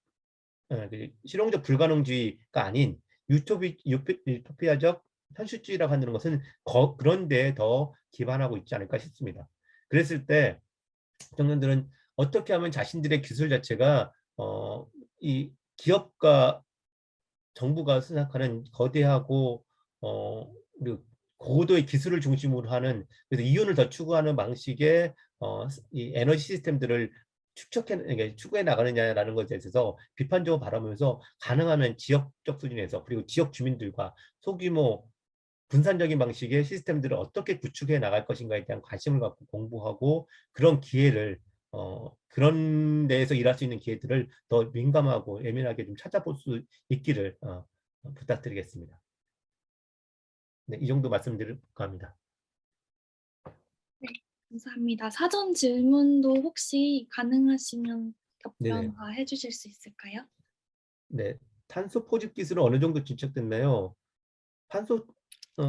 실용적 불가능주의가 아닌 유토피아적 현실주의라고 하는 것은 그런 데에 더 기반하고 있지 않을까 싶습니다. 그랬을 때 청년들은 어떻게 하면 자신들의 기술 자체가 이 기업과 정부가 생각하는 거대하고 그리고 고도의 기술을 중심으로 하는 그래서 이윤을 더 추구하는 방식의 이 에너지 시스템들을 추구해 나가느냐라는 것에 대해서 비판적으로 바라보면서 가능하면 지역적 수준에서 그리고 지역 주민들과 소규모 분산적인 방식의 시스템들을 어떻게 구축해 나갈 것인가에 대한 관심을 갖고 공부하고 그런 기회를 그런 데에서 일할 수 있는 기회들을 더 민감하고 예민하게 좀 찾아볼 수 있기를 부탁드리겠습니다. 네, 이 정도 말씀드릴까 합니다. 네, 감사합니다. 사전 질문도 혹시 가능하시면 네네. 답변해 주실 수 있을까요? 네. 탄소 포집 기술은 어느 정도 진척됐나요? 탄소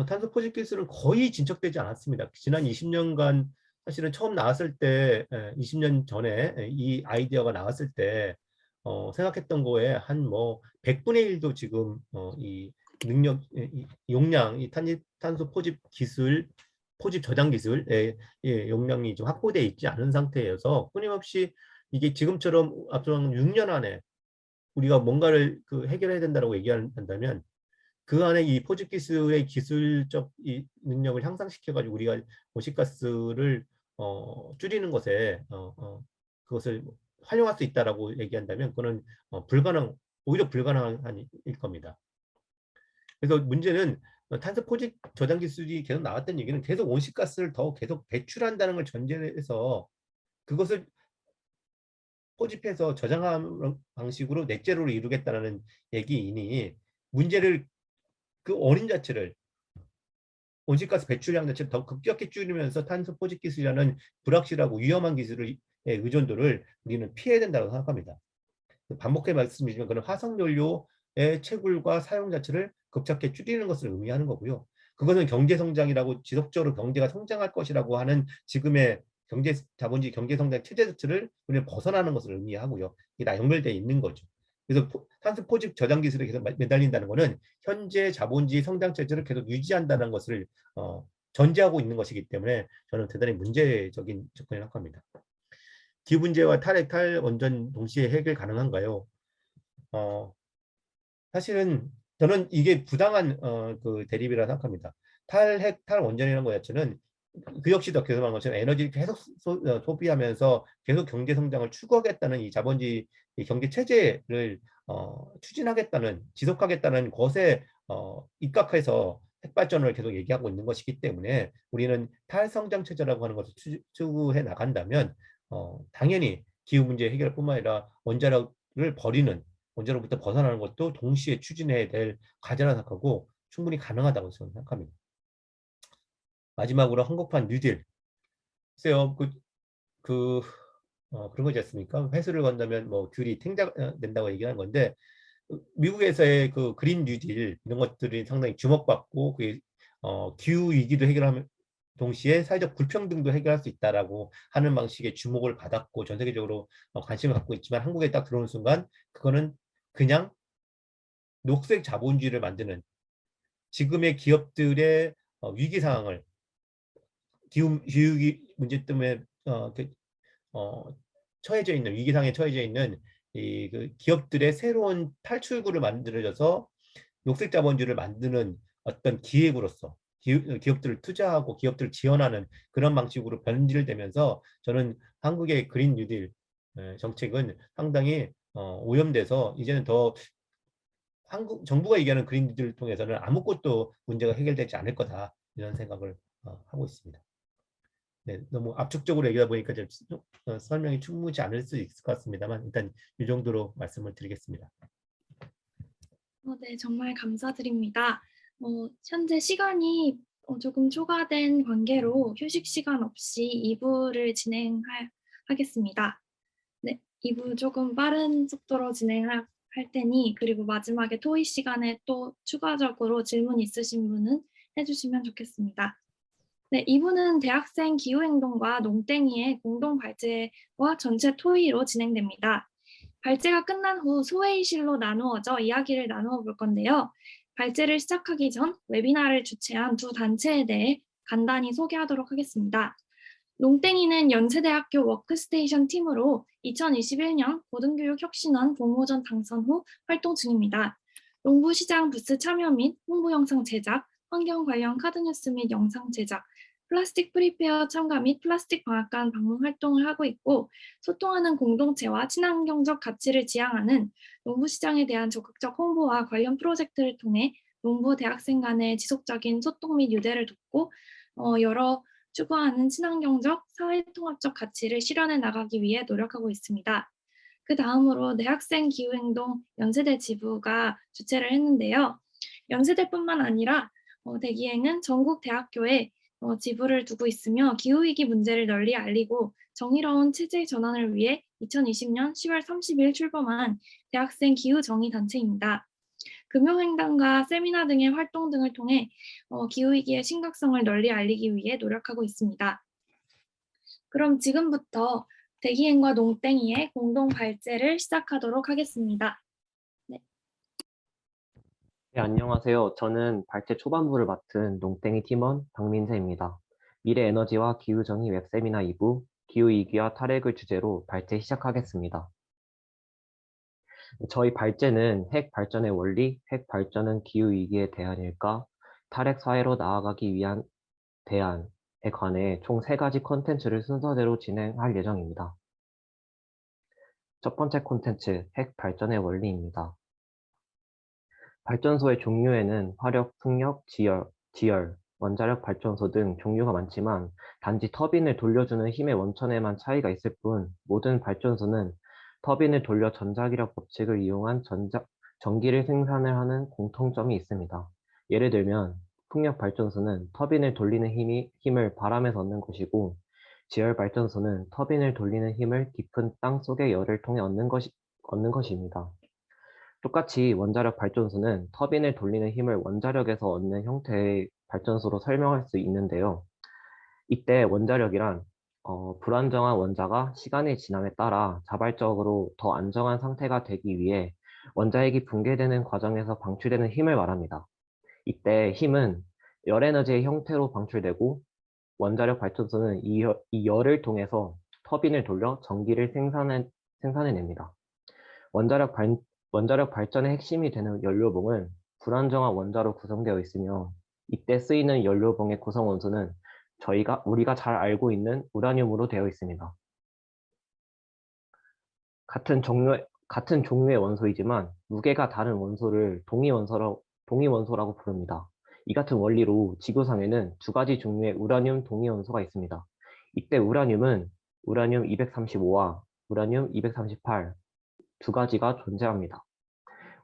탄소 포집 기술은 거의 진척되지 않았습니다. 지난 20년간 사실은 처음 나왔을 때 20년 전에 이 아이디어가 나왔을 때 생각했던 거에 한 뭐 100분의 1도 지금 이 능력 이 용량 이 탄소 포집 기술 포집 저장 기술의 용량이 좀 확보되어 있지 않은 상태여서 끊임없이 이게 지금처럼 앞으로 6년 안에 우리가 뭔가를 해결해야 된다고 얘기한다면 그 안에 이 포집 기술의 기술적 이 능력을 향상시켜 가지고 우리가 온실가스를 줄이는 것에 그것을 활용할 수 있다라고 얘기한다면 그거는 오히려 불가능한 일 겁니다. 그래서 문제는 탄소 포집 저장 기술이 계속 나왔던 얘기는 계속 온실가스를 더 계속 배출한다는 걸 전제해서 그것을 포집해서 저장하는 방식으로 넷제로를 이루겠다는 얘기이니 문제를 그 원인 자체를 온실가스 배출량 자체를 더 급격히 줄이면서 탄소 포집 기술이라는 불확실하고 위험한 기술의 의존도를 우리는 피해야 된다고 생각합니다. 반복해 말씀드리지만 그런 화석연료의 채굴과 사용 자체를 급작게 줄이는 것을 의미하는 거고요. 그것은 경제 성장이라고 지속적으로 경제가 성장할 것이라고 하는 지금의 자본주의 경제 성장 체제 자체를 우리는 벗어나는 것을 의미하고요. 이게 다 연결되어 있는 거죠. 그래서 탄소 포집 저장 기술에 계속 매달린다는 것은 현재 자본주의 성장 체제를 계속 유지한다는 것을 전제하고 있는 것이기 때문에 저는 대단히 문제적인 접근을 합니다. 기후 문제와 탈핵, 탈원전 동시에 해결 가능한가요? 어, 사실은 저는 이게 부당한 그 대립이라 생각합니다. 탈핵, 탈원전이라는 것 자체는 그 역시도 계속 말한 것처럼 에너지를 계속 소비하면서 계속 경제 성장을 추구하겠다는 이 자본주의 이 경제 체제를 추진하겠다는 지속하겠다는 것에 입각해서 핵발전을 계속 얘기하고 있는 것이기 때문에 우리는 탈성장 체제라고 하는 것을 추구해 나간다면 당연히 기후 문제 해결 뿐만 아니라 원자력을 버리는 원자로부터 벗어나는 것도 동시에 추진해야 될 과제라 생각하고 충분히 가능하다고 저는 생각합니다. 마지막으로 한국판 뉴딜. 글쎄요, 그, 그런 거지 않습니까? 회수를 건다면 뭐 귤이 된다고 얘기하는 건데, 미국에서의 그 그린 뉴딜 이런 것들이 상당히 주목받고 기후 위기도 해결하면 동시에 사회적 불평등도 해결할 수 있다라고 하는 방식의 주목을 받았고 전 세계적으로 관심을 갖고 있지만 한국에 딱 들어오는 순간 그거는 그냥 녹색 자본주의를 만드는 지금의 기업들의 위기 상황을 기후 문제 때문에 어, 처해져 있는 위기상에 처해져 있는 그 기업들의 새로운 탈출구를 만들어져서 녹색 자본주의를 만드는 어떤 기획으로서 기업들을 투자하고 기업들을 지원하는 그런 방식으로 변질되면서 저는 한국의 그린 뉴딜 정책은 상당히 오염돼서 이제는 더 한국 정부가 얘기하는 그린 뉴딜을 통해서는 아무것도 문제가 해결되지 않을 거다 이런 생각을 하고 있습니다. 네, 너무 압축적으로 얘기하다 보니까 좀 설명이 충분치 않을 수 있을 것 같습니다만 일단 이 정도로 말씀을 드리겠습니다. 네, 정말 감사드립니다. 현재 시간이 조금 초과된 관계로 휴식 시간 없이 2부를 진행하겠습니다. 네, 2부 조금 빠른 속도로 진행할 테니 그리고 마지막에 토의 시간에 또 추가적으로 질문 있으신 분은 해주시면 좋겠습니다. 네, 2부는 대학생 기후행동과 농땡이의 공동 발제와 전체 토의로 진행됩니다. 발제가 끝난 후 소회의실로 나누어져 이야기를 나누어 볼 건데요. 발제를 시작하기 전 웨비나를 주최한 두 단체에 대해 간단히 소개하도록 하겠습니다. 농땡이는 연세대학교 워크스테이션 팀으로 2021년 고등교육혁신원 공모전 당선 후 활동 중입니다. 농부시장 부스 참여 및 홍보 영상 제작, 환경 관련 카드 뉴스 및 영상 제작, 플라스틱 프리페어 참가 및 플라스틱 방앗간 방문 활동을 하고 있고 소통하는 공동체와 친환경적 가치를 지향하는 농부시장에 대한 적극적 홍보와 관련 프로젝트를 통해 농부 대학생 간의 지속적인 소통 및 유대를 돕고 여러 추구하는 친환경적, 사회통합적 가치를 실현해 나가기 위해 노력하고 있습니다. 그 다음으로 대학생 기후행동 연세대 지부가 주최를 했는데요. 연세대뿐만 아니라 대기행은 전국 대학교에 지부를 두고 있으며 기후위기 문제를 널리 알리고 정의로운 체제 전환을 위해 2020년 10월 30일 출범한 대학생 기후정의단체입니다. 금융횡단과 세미나 등의 활동 등을 통해 기후위기의 심각성을 널리 알리기 위해 노력하고 있습니다. 그럼 지금부터 대기행과 농땡이의 공동 발제를 시작하도록 하겠습니다. 네. 네, 안녕하세요. 저는 발제 초반부를 맡은 농땡이 팀원 박민세입니다. 미래에너지와 기후정의 웹세미나 2부, 기후위기와 탈핵을 주제로 발제 시작하겠습니다. 저희 발제는 핵 발전의 원리, 핵 발전은 기후위기의 대안일까, 탈핵 사회로 나아가기 위한 대안에 관해 총 3가지 콘텐츠를 순서대로 진행할 예정입니다. 첫 번째 콘텐츠, 핵 발전의 원리입니다. 발전소의 종류에는 화력, 풍력, 지열, 원자력 발전소 등 종류가 많지만 단지 터빈을 돌려주는 힘의 원천에만 차이가 있을 뿐 모든 발전소는 터빈을 돌려 전자기력 법칙을 이용한 전기를 생산을 하는 공통점이 있습니다. 예를 들면 풍력 발전소는 터빈을 돌리는 힘을 바람에서 얻는 것이고 지열 발전소는 터빈을 돌리는 힘을 깊은 땅 속의 열을 통해 얻는 것입니다. 똑같이 원자력 발전소는 터빈을 돌리는 힘을 원자력에서 얻는 형태의 발전소로 설명할 수 있는데요. 이때 원자력이란 불안정한 원자가 시간의 지남에 따라 자발적으로 더 안정한 상태가 되기 위해 원자핵이 붕괴되는 과정에서 방출되는 힘을 말합니다. 이때 힘은 열에너지의 형태로 방출되고 원자력 발전소는 이 열을 통해서 터빈을 돌려 전기를 생산해냅니다. 원자력 발전의 핵심이 되는 연료봉은 불안정한 원자로 구성되어 있으며 이때 쓰이는 연료봉의 구성 원소는 우리가 잘 알고 있는 우라늄으로 되어 있습니다. 같은 종류의 원소이지만 무게가 다른 원소를 동위원소라고 부릅니다. 이 같은 원리로 지구상에는 2가지 종류의 우라늄 동위원소가 있습니다. 이때 우라늄은 우라늄 235와 우라늄 238 2가지가 존재합니다.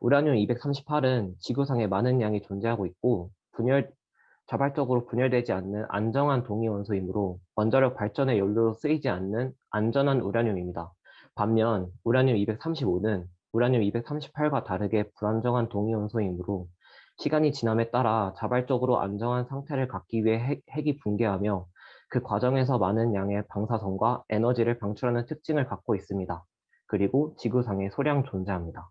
우라늄 238은 지구상에 많은 양이 존재하고 있고 자발적으로 분열되지 않는 안정한 동위원소이므로 원자력 발전의 연료로 쓰이지 않는 안전한 우라늄입니다. 반면 우라늄 235는 우라늄 238과 다르게 불안정한 동위원소이므로 시간이 지남에 따라 자발적으로 안정한 상태를 갖기 위해 핵이 붕괴하며 그 과정에서 많은 양의 방사선과 에너지를 방출하는 특징을 갖고 있습니다. 그리고 지구상에 소량 존재합니다.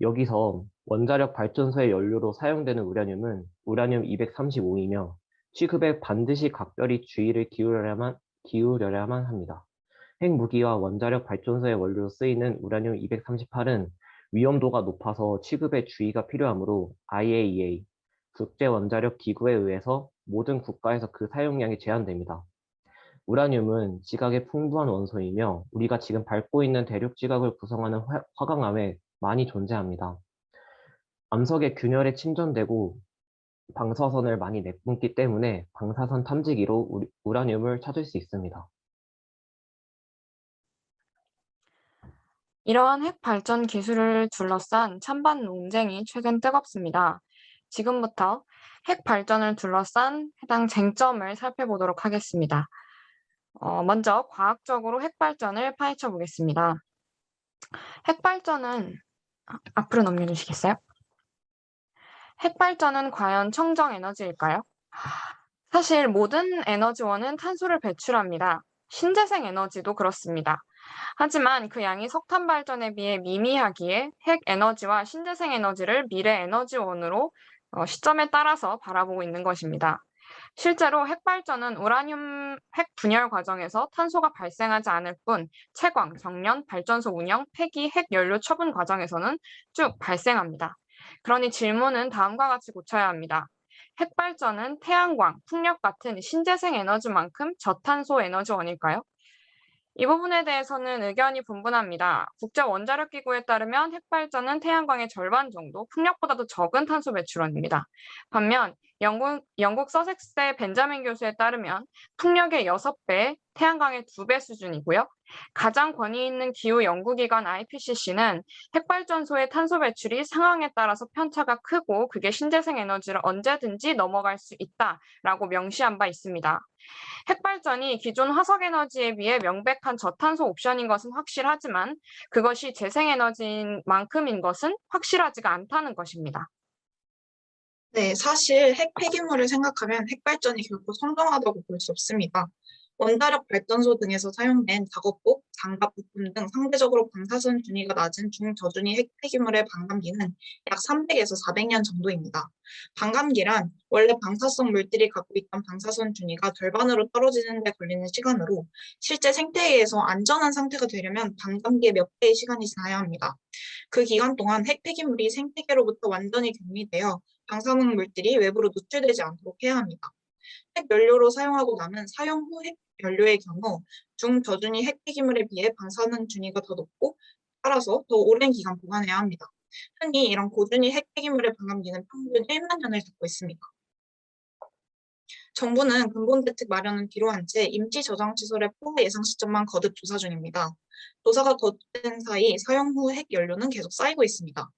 여기서 원자력 발전소의 연료로 사용되는 우라늄은 우라늄 235이며 취급에 반드시 각별히 주의를 기울여야만 합니다. 핵무기와 원자력 발전소의 원료로 쓰이는 우라늄 238은 위험도가 높아서 취급에 주의가 필요하므로 IAEA, 국제원자력기구에 의해서 모든 국가에서 그 사용량이 제한됩니다. 우라늄은 지각에 풍부한 원소이며 우리가 지금 밟고 있는 대륙 지각을 구성하는 화강암에 많이 존재합니다. 암석의 균열에 침전되고 방사선을 많이 내뿜기 때문에 방사선 탐지기로 우라늄을 찾을 수 있습니다. 이러한 핵 발전 기술을 둘러싼 찬반 논쟁이 최근 뜨겁습니다. 지금부터 핵 발전을 둘러싼 해당 쟁점을 살펴보도록 하겠습니다. 먼저 과학적으로 핵 발전을 파헤쳐 보겠습니다. 핵 발전은 앞으로 넘겨주시겠어요? 핵 발전은 과연 청정 에너지일까요? 사실 모든 에너지원은 탄소를 배출합니다. 신재생 에너지도 그렇습니다. 하지만 그 양이 석탄 발전에 비해 미미하기에 핵 에너지와 신재생 에너지를 미래 에너지원으로 시점에 따라서 바라보고 있는 것입니다. 실제로 핵 발전은 우라늄 핵 분열 과정에서 탄소가 발생하지 않을 뿐 채광, 정련, 발전소 운영, 폐기, 핵 연료 처분 과정에서는 쭉 발생합니다. 그러니 질문은 다음과 같이 고쳐야 합니다. 핵 발전은 태양광, 풍력 같은 신재생 에너지만큼 저탄소 에너지원일까요? 이 부분에 대해서는 의견이 분분합니다. 국제원자력기구에 따르면 핵발전은 태양광의 절반 정도, 풍력보다도 적은 탄소 배출원입니다. 반면 영국 서섹스의 벤자민 교수에 따르면 풍력의 6배, 태양광의 2배 수준이고요. 가장 권위 있는 기후 연구기관 IPCC는 핵발전소의 탄소 배출이 상황에 따라서 편차가 크고 그게 신재생 에너지를 언제든지 넘어갈 수 있다라고 명시한 바 있습니다. 핵발전이 기존 화석에너지에 비해 명백한 저탄소 옵션인 것은 확실하지만 그것이 재생에너지인 만큼인 것은 확실하지가 않다는 것입니다. 네, 사실 핵 폐기물을 생각하면 핵발전이 결코 성공하다고 볼 수 없습니다. 원자력 발전소 등에서 사용된 작업복, 장갑 부품 등 상대적으로 방사선 준위가 낮은 중저준위 핵 폐기물의 반감기는 약 300에서 400년 정도입니다. 반감기란 원래 방사성 물질이 갖고 있던 방사선 준위가 절반으로 떨어지는 데 걸리는 시간으로 실제 생태계에서 안전한 상태가 되려면 반감기의 몇 배의 시간이 지나야 합니다. 그 기간 동안 핵 폐기물이 생태계로부터 완전히 격리되어 방사능 물질이 외부로 노출되지 않도록 해야 합니다. 핵 연료로 사용하고 남은 사용 후 핵 연료의 경우 중저준위 핵 폐기물에 비해 방사능 준위가 더 높고 따라서 더 오랜 기간 보관해야 합니다. 흔히 이런 고준위 핵 폐기물의 반감기는 평균 1만 년을 갖고 있습니다. 정부는 근본 대책 마련은 뒤로 한 채 임시 저장시설의 포화 예상 시점만 거듭 조사 중입니다. 조사가 덧된 사이 사용 후 핵 연료는 계속 쌓이고 있습니다.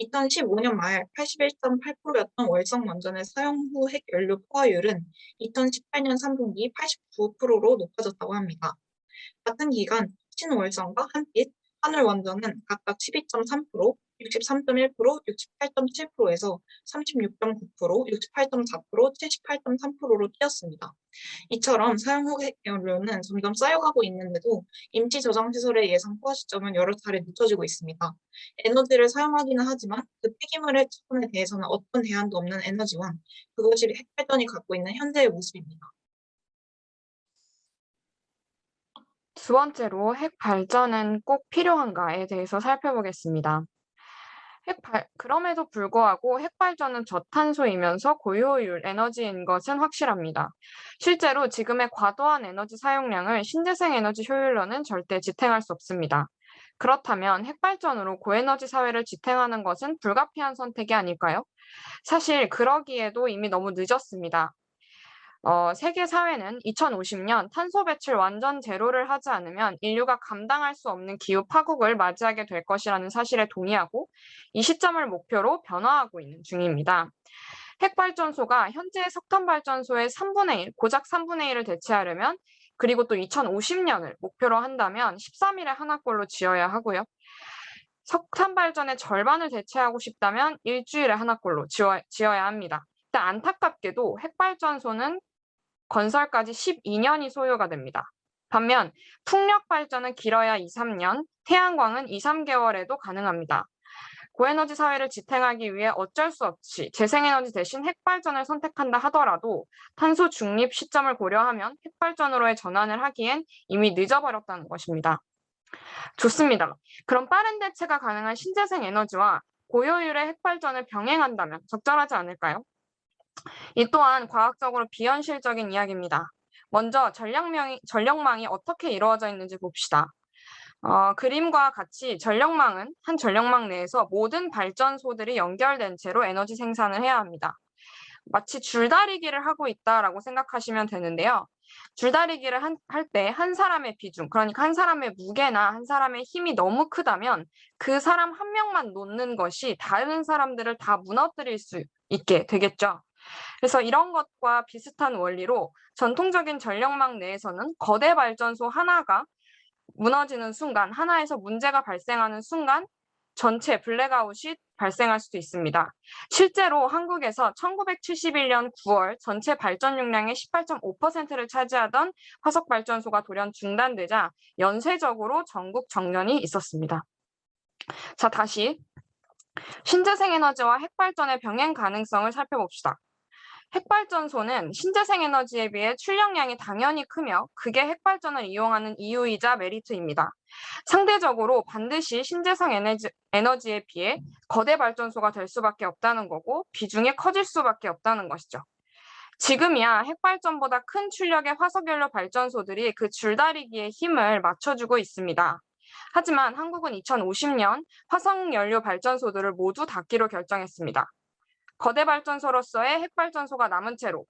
2015년 말 81.8%였던 월성 원전의 사용 후 핵 연료 포화율은 2018년 3분기 89%로 높아졌다고 합니다. 같은 기간 신월성과 한빛, 한울원전은 각각 12.3%, 63.1%, 68.7%에서 36.9%, 68.4%, 78.3%로 뛰었습니다. 이처럼 사용 후 핵 연료는 점점 쌓여가고 있는데도 임시 저장시설의 예상 포화 시점은 여러 차례 늦춰지고 있습니다. 에너지를 사용하기는 하지만 그 폐기물의 처분에 대해서는 어떤 대안도 없는 에너지원, 그것이 핵발전이 갖고 있는 현재의 모습입니다. 두 번째로 핵 발전은 꼭 필요한가에 대해서 살펴보겠습니다. 그럼에도 불구하고 핵발전은 저탄소이면서 고효율 에너지인 것은 확실합니다. 실제로 지금의 과도한 에너지 사용량을 신재생 에너지 효율로는 절대 지탱할 수 없습니다. 그렇다면 핵발전으로 고에너지 사회를 지탱하는 것은 불가피한 선택이 아닐까요? 사실 그러기에도 이미 너무 늦었습니다. 세계 사회는 2050년 탄소 배출 완전 제로를 하지 않으면 인류가 감당할 수 없는 기후 파국을 맞이하게 될 것이라는 사실에 동의하고 이 시점을 목표로 변화하고 있는 중입니다. 핵발전소가 현재의 석탄발전소의 3분의 1, 고작 3분의 1을 대체하려면 그리고 또 2050년을 목표로 한다면 13일에 하나꼴로 지어야 하고요. 석탄 발전의 절반을 대체하고 싶다면 일주일에 하나꼴로 지어야 합니다. 근데 안타깝게도 핵발전소는 건설까지 12년이 소요가 됩니다. 반면 풍력 발전은 길어야 2, 3년, 태양광은 2, 3개월에도 가능합니다. 고에너지 사회를 지탱하기 위해 어쩔 수 없이 재생에너지 대신 핵발전을 선택한다 하더라도 탄소 중립 시점을 고려하면 핵발전으로의 전환을 하기엔 이미 늦어버렸다는 것입니다. 좋습니다. 그럼 빠른 대체가 가능한 신재생 에너지와 고효율의 핵발전을 병행한다면 적절하지 않을까요? 이 또한 과학적으로 비현실적인 이야기입니다. 먼저 전력망이 어떻게 이루어져 있는지 봅시다. 그림과 같이 한 전력망 내에서 모든 발전소들이 연결된 채로 에너지 생산을 해야 합니다. 마치 줄다리기를 하고 있다라고 생각하시면 되는데요. 줄다리기를 할 때 한 사람의 비중, 그러니까 한 사람의 무게나 한 사람의 힘이 너무 크다면 그 사람 한 명만 놓는 것이 다른 사람들을 다 무너뜨릴 수 있게 되겠죠. 그래서 이런 것과 비슷한 원리로 전통적인 전력망 내에서는 거대 발전소 하나가 무너지는 순간, 하나에서 문제가 발생하는 순간 전체 블랙아웃이 발생할 수도 있습니다. 실제로 한국에서 1971년 9월 전체 발전 용량의 18.5%를 차지하던 화석발전소가 돌연 중단되자 연쇄적으로 전국 정전이 있었습니다. 자, 다시 신재생 에너지와 핵발전의 병행 가능성을 살펴봅시다. 핵발전소는 신재생 에너지에 비해 출력량이 당연히 크며 그게 핵발전을 이용하는 이유이자 메리트입니다. 상대적으로 반드시 신재생 에너지에 비해 거대 발전소가 될 수밖에 없다는 거고 비중이 커질 수밖에 없다는 것이죠. 지금이야 핵발전보다 큰 출력의 화석연료 발전소들이 그 줄다리기의 힘을 맞춰주고 있습니다. 하지만 한국은 2050년 화석연료 발전소들을 모두 닫기로 결정했습니다. 거대 발전소로서의 핵발전소가 남은 채로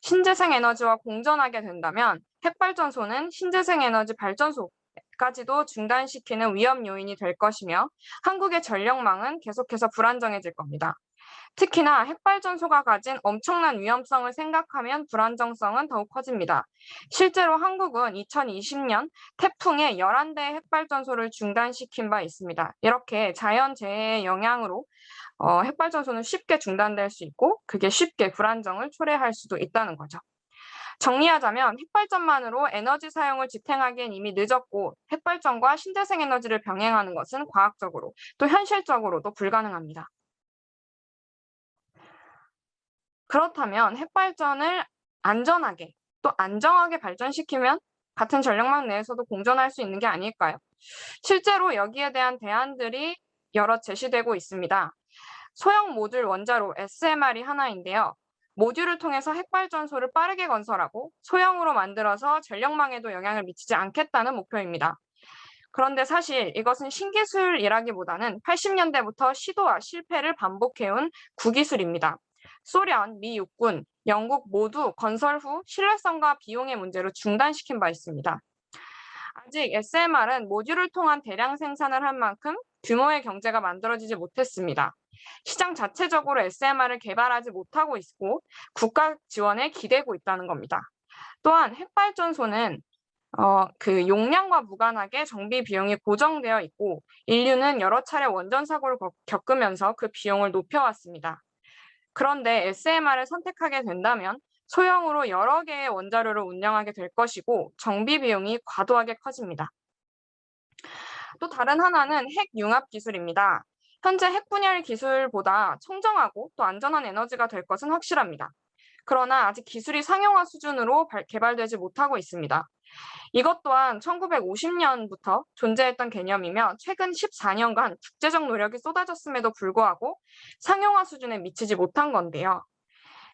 신재생 에너지와 공존하게 된다면 핵발전소는 신재생 에너지 발전소까지도 중단시키는 위험 요인이 될 것이며 한국의 전력망은 계속해서 불안정해질 겁니다. 특히나 핵발전소가 가진 엄청난 위험성을 생각하면 불안정성은 더욱 커집니다. 실제로 한국은 2020년 태풍에 11대의 핵발전소를 중단시킨 바 있습니다. 이렇게 자연재해의 영향으로 핵발전소는 쉽게 중단될 수 있고 그게 쉽게 불안정을 초래할 수도 있다는 거죠. 정리하자면 핵발전만으로 에너지 사용을 지탱하기엔 이미 늦었고 핵발전과 신재생 에너지를 병행하는 것은 과학적으로 또 현실적으로도 불가능합니다. 그렇다면 핵발전을 안전하게 또 안정하게 발전시키면 같은 전력망 내에서도 공존할 수 있는 게 아닐까요? 실제로 여기에 대한 대안들이 여러 제시되고 있습니다. 소형 모듈 원자로 SMR이 하나인데요. 모듈을 통해서 핵발전소를 빠르게 건설하고 소형으로 만들어서 전력망에도 영향을 미치지 않겠다는 목표입니다. 그런데 사실 이것은 신기술이라기보다는 80년대부터 시도와 실패를 반복해온 구기술입니다. 소련, 미 육군, 영국 모두 건설 후 신뢰성과 비용의 문제로 중단시킨 바 있습니다. 아직 SMR은 모듈을 통한 대량 생산을 한 만큼 규모의 경제가 만들어지지 못했습니다. 시장 자체적으로 SMR을 개발하지 못하고 있고 국가 지원에 기대고 있다는 겁니다. 또한 핵발전소는 그 용량과 무관하게 정비 비용이 고정되어 있고 인류는 여러 차례 원전 사고를 겪으면서 그 비용을 높여왔습니다. 그런데 SMR을 선택하게 된다면 소형으로 여러 개의 원자로를 운영하게 될 것이고 정비 비용이 과도하게 커집니다. 또 다른 하나는 핵융합 기술입니다. 현재 핵 분열 기술보다 청정하고 또 안전한 에너지가 될 것은 확실합니다. 그러나 아직 기술이 상용화 수준으로 개발되지 못하고 있습니다. 이것 또한 1950년부터 존재했던 개념이며 최근 14년간 국제적 노력이 쏟아졌음에도 불구하고 상용화 수준에 미치지 못한 건데요.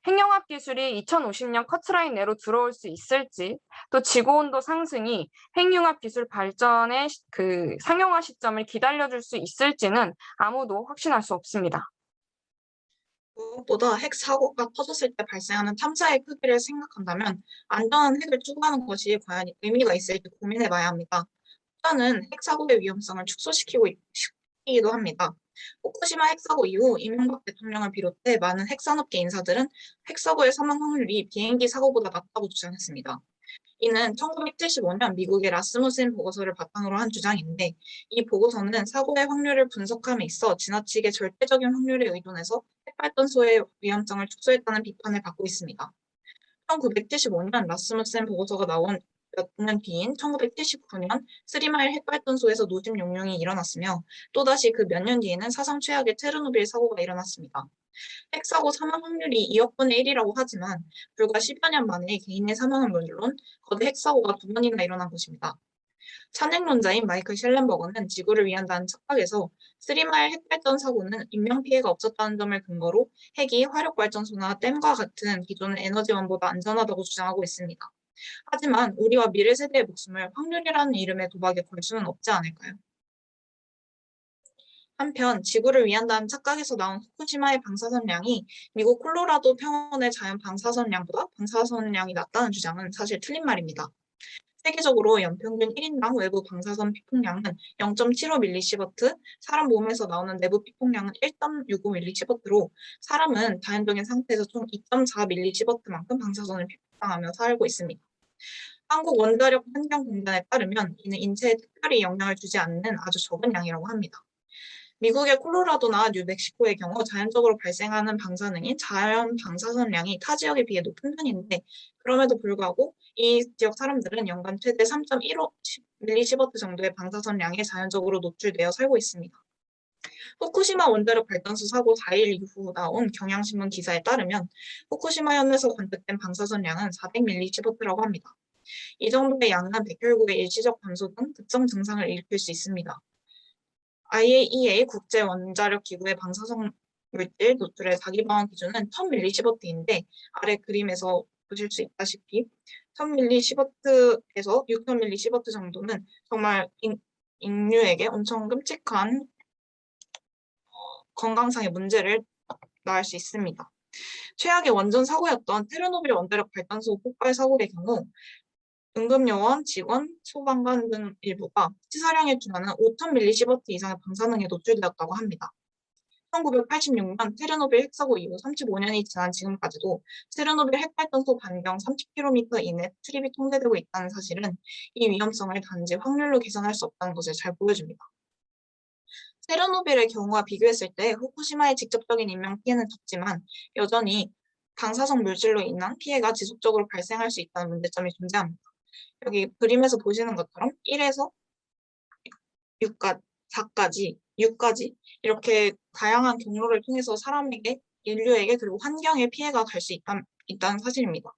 핵융합 기술이 2050년 커트라인 내로 들어올 수 있을지, 또 지구온도 상승이 핵융합 기술 발전의 그 상용화 시점을 기다려줄 수 있을지는 아무도 확신할 수 없습니다. 무엇보다 핵 사고가 터졌을 때 발생하는 참사의 크기를 생각한다면 안전한 핵을 추구하는 것이 과연 의미가 있을지 고민해봐야 합니다. 후자는 핵 사고의 위험성을 축소시키기도 합니다. 후쿠시마 핵사고 이후 이명박 대통령을 비롯해 많은 핵산업계 인사들은 핵사고의 사망 확률이 비행기 사고보다 낮다고 주장했습니다. 이는 1975년 미국의 라스무센 보고서를 바탕으로 한 주장인데 이 보고서는 사고의 확률을 분석함에 있어 지나치게 절대적인 확률에 의존해서 핵발전소의 위험성을 축소했다는 비판을 받고 있습니다. 1975년 라스무센 보고서가 나온 몇 년 뒤인 1979년 스리마일 핵발전소에서 노심 용융이 일어났으며 또다시 그 몇 년 뒤에는 사상 최악의 체르노빌 사고가 일어났습니다. 핵사고 사망 확률이 2억 분의 1이라고 하지만 불과 10여 년 만에 개인의 사망은 물론 거대 핵사고가 2번이나 일어난 것입니다. 찬핵론자인 마이클 셸렌버그는 지구를 위한다는 착각에서 스리마일 핵발전 사고는 인명피해가 없었다는 점을 근거로 핵이 화력발전소나 댐과 같은 기존의 에너지원보다 안전하다고 주장하고 있습니다. 하지만 우리와 미래 세대의 목숨을 확률이라는 이름의 도박에 걸 수는 없지 않을까요? 한편 지구를 위한다는 착각에서 나온 후쿠시마의 방사선량이 미국 콜로라도 평원의 자연 방사선량보다 방사선량이 낮다는 주장은 사실 틀린 말입니다. 세계적으로 연평균 1인당 외부 방사선 피폭량은 0.75mSv, 사람 몸에서 나오는 내부 피폭량은 1.65mSv로 사람은 자연적인 상태에서 총 2.4mSv만큼 방사선을 피폭당하며 살고 있습니다. 한국 원자력 환경공단에 따르면 이는 인체에 특별히 영향을 주지 않는 아주 적은 양이라고 합니다. 미국의 콜로라도나 뉴멕시코의 경우 자연적으로 발생하는 방사능인 자연 방사선량이 타 지역에 비해 높은 편인데 그럼에도 불구하고 이 지역 사람들은 연간 최대 3.15mSv 정도의 방사선량에 자연적으로 노출되어 살고 있습니다. 후쿠시마 원자력 발전소 사고 4일 이후 나온 경향신문 기사에 따르면 후쿠시마현에서 관측된 방사선량은 400mSv라고 합니다. 이 정도의 양은 백혈구의 일시적 감소 등 특정 증상을 일으킬 수 있습니다. IAEA 국제원자력기구의 방사성 물질 노출의 자기방어 기준은 1000mSv인데 아래 그림에서 보실 수 있다시피 1000mSv에서 6000mSv 정도는 정말 인류에게 엄청 끔찍한 건강상의 문제를 나을 수 있습니다. 최악의 원전 사고였던 체르노빌 원자력 발전소 폭발 사고의 경우 응급요원, 직원, 소방관 등 일부가 치사량에 준하는 5,000mSv 이상의 방사능에 노출되었다고 합니다. 1986년 체르노빌 핵사고 이후 35년이 지난 지금까지도 체르노빌 핵발전소 반경 30km 이내 출입이 통제되고 있다는 사실은 이 위험성을 단지 확률로 계산할 수 없다는 것을 잘 보여줍니다. 체르노빌의 경우와 비교했을 때 후쿠시마의 직접적인 인명 피해는 적지만 여전히 방사성 물질로 인한 피해가 지속적으로 발생할 수 있다는 문제점이 존재합니다. 여기 그림에서 보시는 것처럼 1에서 6까지, 4까지, 6까지 이렇게 다양한 경로를 통해서 사람에게, 인류에게 그리고 환경에 피해가 갈 수 있다는 사실입니다.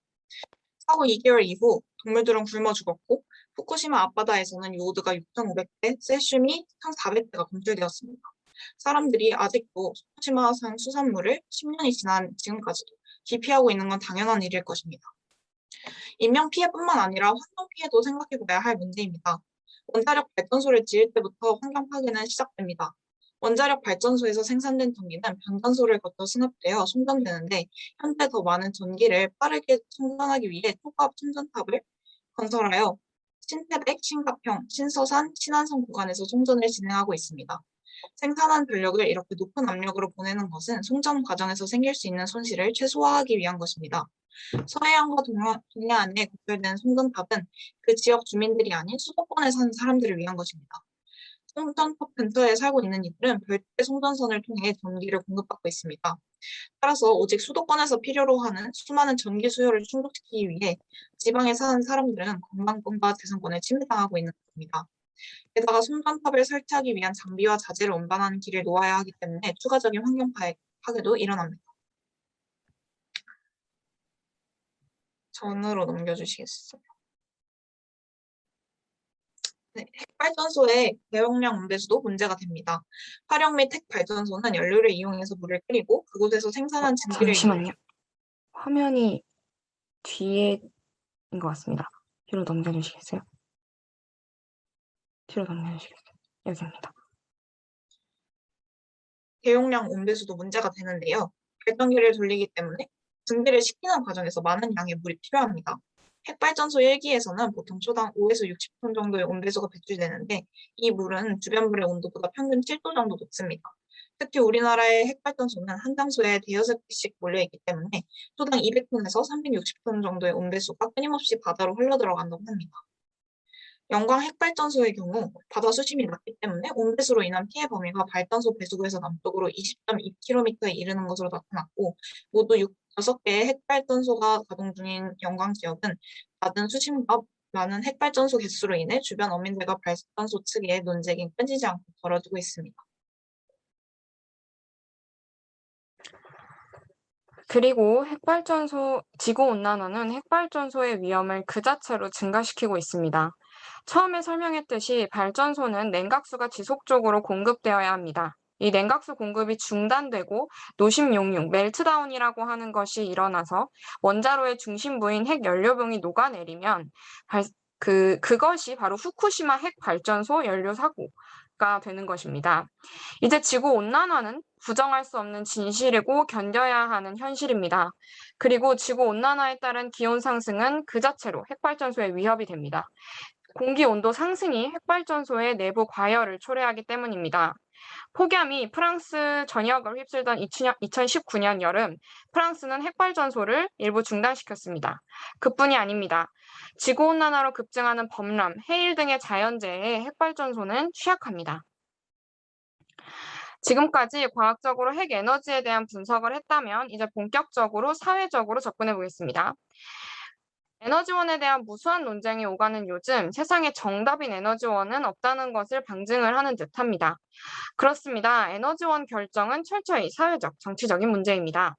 사고 2개월 이후 동물들은 굶어 죽었고 후쿠시마 앞바다에서는 요오드가 6,500배, 세슘이 1,400배가 검출되었습니다. 사람들이 아직도 후쿠시마산 수산물을 10년이 지난 지금까지도 기피하고 있는 건 당연한 일일 것입니다. 인명 피해뿐만 아니라 환경 피해도 생각해봐야 할 문제입니다. 원자력 발전소를 지을 때부터 환경 파괴는 시작됩니다. 원자력 발전소에서 생산된 전기는 변전소를 거쳐 승합되어 송전되는데 현재 더 많은 전기를 빠르게 충전하기 위해 초과압 충전탑을 건설하여 신태백, 신가평, 신서산, 신안성 구간에서 송전을 진행하고 있습니다. 생산한 전력을 이렇게 높은 압력으로 보내는 것은 송전 과정에서 생길 수 있는 손실을 최소화하기 위한 것입니다. 서해안과 동해안에 건설된 송전탑은 그 지역 주민들이 아닌 수도권에 사는 사람들을 위한 것입니다. 송전탑 근처에 살고 있는 이들은 별도의 송전선을 통해 전기를 공급받고 있습니다. 따라서 오직 수도권에서 필요로 하는 수많은 전기 수요를 충족시키기 위해 지방에 사는 사람들은 건강권과 재산권을 침해당하고 있는 것입니다. 게다가 송전탑을 설치하기 위한 장비와 자재를 운반하는 길을 놓아야 하기 때문에 추가적인 환경 파괴도 일어납니다. 전으로 넘겨주시겠어요? 네, 핵발전소의 대용량 온배수도 문제가 됩니다. 화력 및 핵발전소는 연료를 이용해서 물을 끓이고 그곳에서 생산한 증기를 잠시만요. 화면이 뒤에인 것 같습니다. 뒤로 넘겨주시겠어요? 뒤로 넘겨주시겠어요? 여기입니다. 대용량 온배수도 문제가 되는데요. 발전기를 돌리기 때문에 증기를 식히는 과정에서 많은 양의 물이 필요합니다. 핵발전소 1기에서는 보통 초당 5에서 60톤 정도의 온배수가 배출되는데 이 물은 주변 물의 온도보다 평균 7도 정도 높습니다. 특히 우리나라의 핵발전소는 한 장소에 대여섯 개씩 몰려있기 때문에 초당 200톤에서 360톤 정도의 온배수가 끊임없이 바다로 흘러들어간다고 합니다. 영광 핵발전소의 경우 바다 수심이 낮기 때문에 온배수로 인한 피해 범위가 발전소 배수구에서 남쪽으로 20.2km에 이르는 것으로 나타났고 모두 6개의 핵발전소가 가동 중인 영광 지역은 낮은 수심과 많은 핵발전소 개수로 인해 주변 어민들과 발전소 측의 논쟁이 끊이지 않고 벌어지고 있습니다. 그리고 지구온난화는 핵발전소의 위험을 그 자체로 증가시키고 있습니다. 처음에 설명했듯이 발전소는 냉각수가 지속적으로 공급되어야 합니다. 이 냉각수 공급이 중단되고 노심용융, 멜트다운이라고 하는 것이 일어나서 원자로의 중심부인 핵연료봉이 녹아내리면 그것이 바로 후쿠시마 핵발전소 연료 사고가 되는 것입니다. 이제 지구온난화는 부정할 수 없는 진실이고 견뎌야 하는 현실입니다. 그리고 지구온난화에 따른 기온 상승은 그 자체로 핵발전소의 위협이 됩니다. 공기 온도 상승이 핵발전소의 내부 과열을 초래하기 때문입니다. 폭염이 프랑스 전역을 휩쓸던 2019년 여름, 프랑스는 핵발전소를 일부 중단시켰습니다. 그뿐이 아닙니다. 지구온난화로 급증하는 범람, 해일 등의 자연재해에 핵발전소는 취약합니다. 지금까지 과학적으로 핵에너지에 대한 분석을 했다면 이제 본격적으로 사회적으로 접근해 보겠습니다. 에너지원에 대한 무수한 논쟁이 오가는 요즘 세상에 정답인 에너지원은 없다는 것을 방증을 하는 듯합니다. 그렇습니다. 에너지원 결정은 철저히 사회적, 정치적인 문제입니다.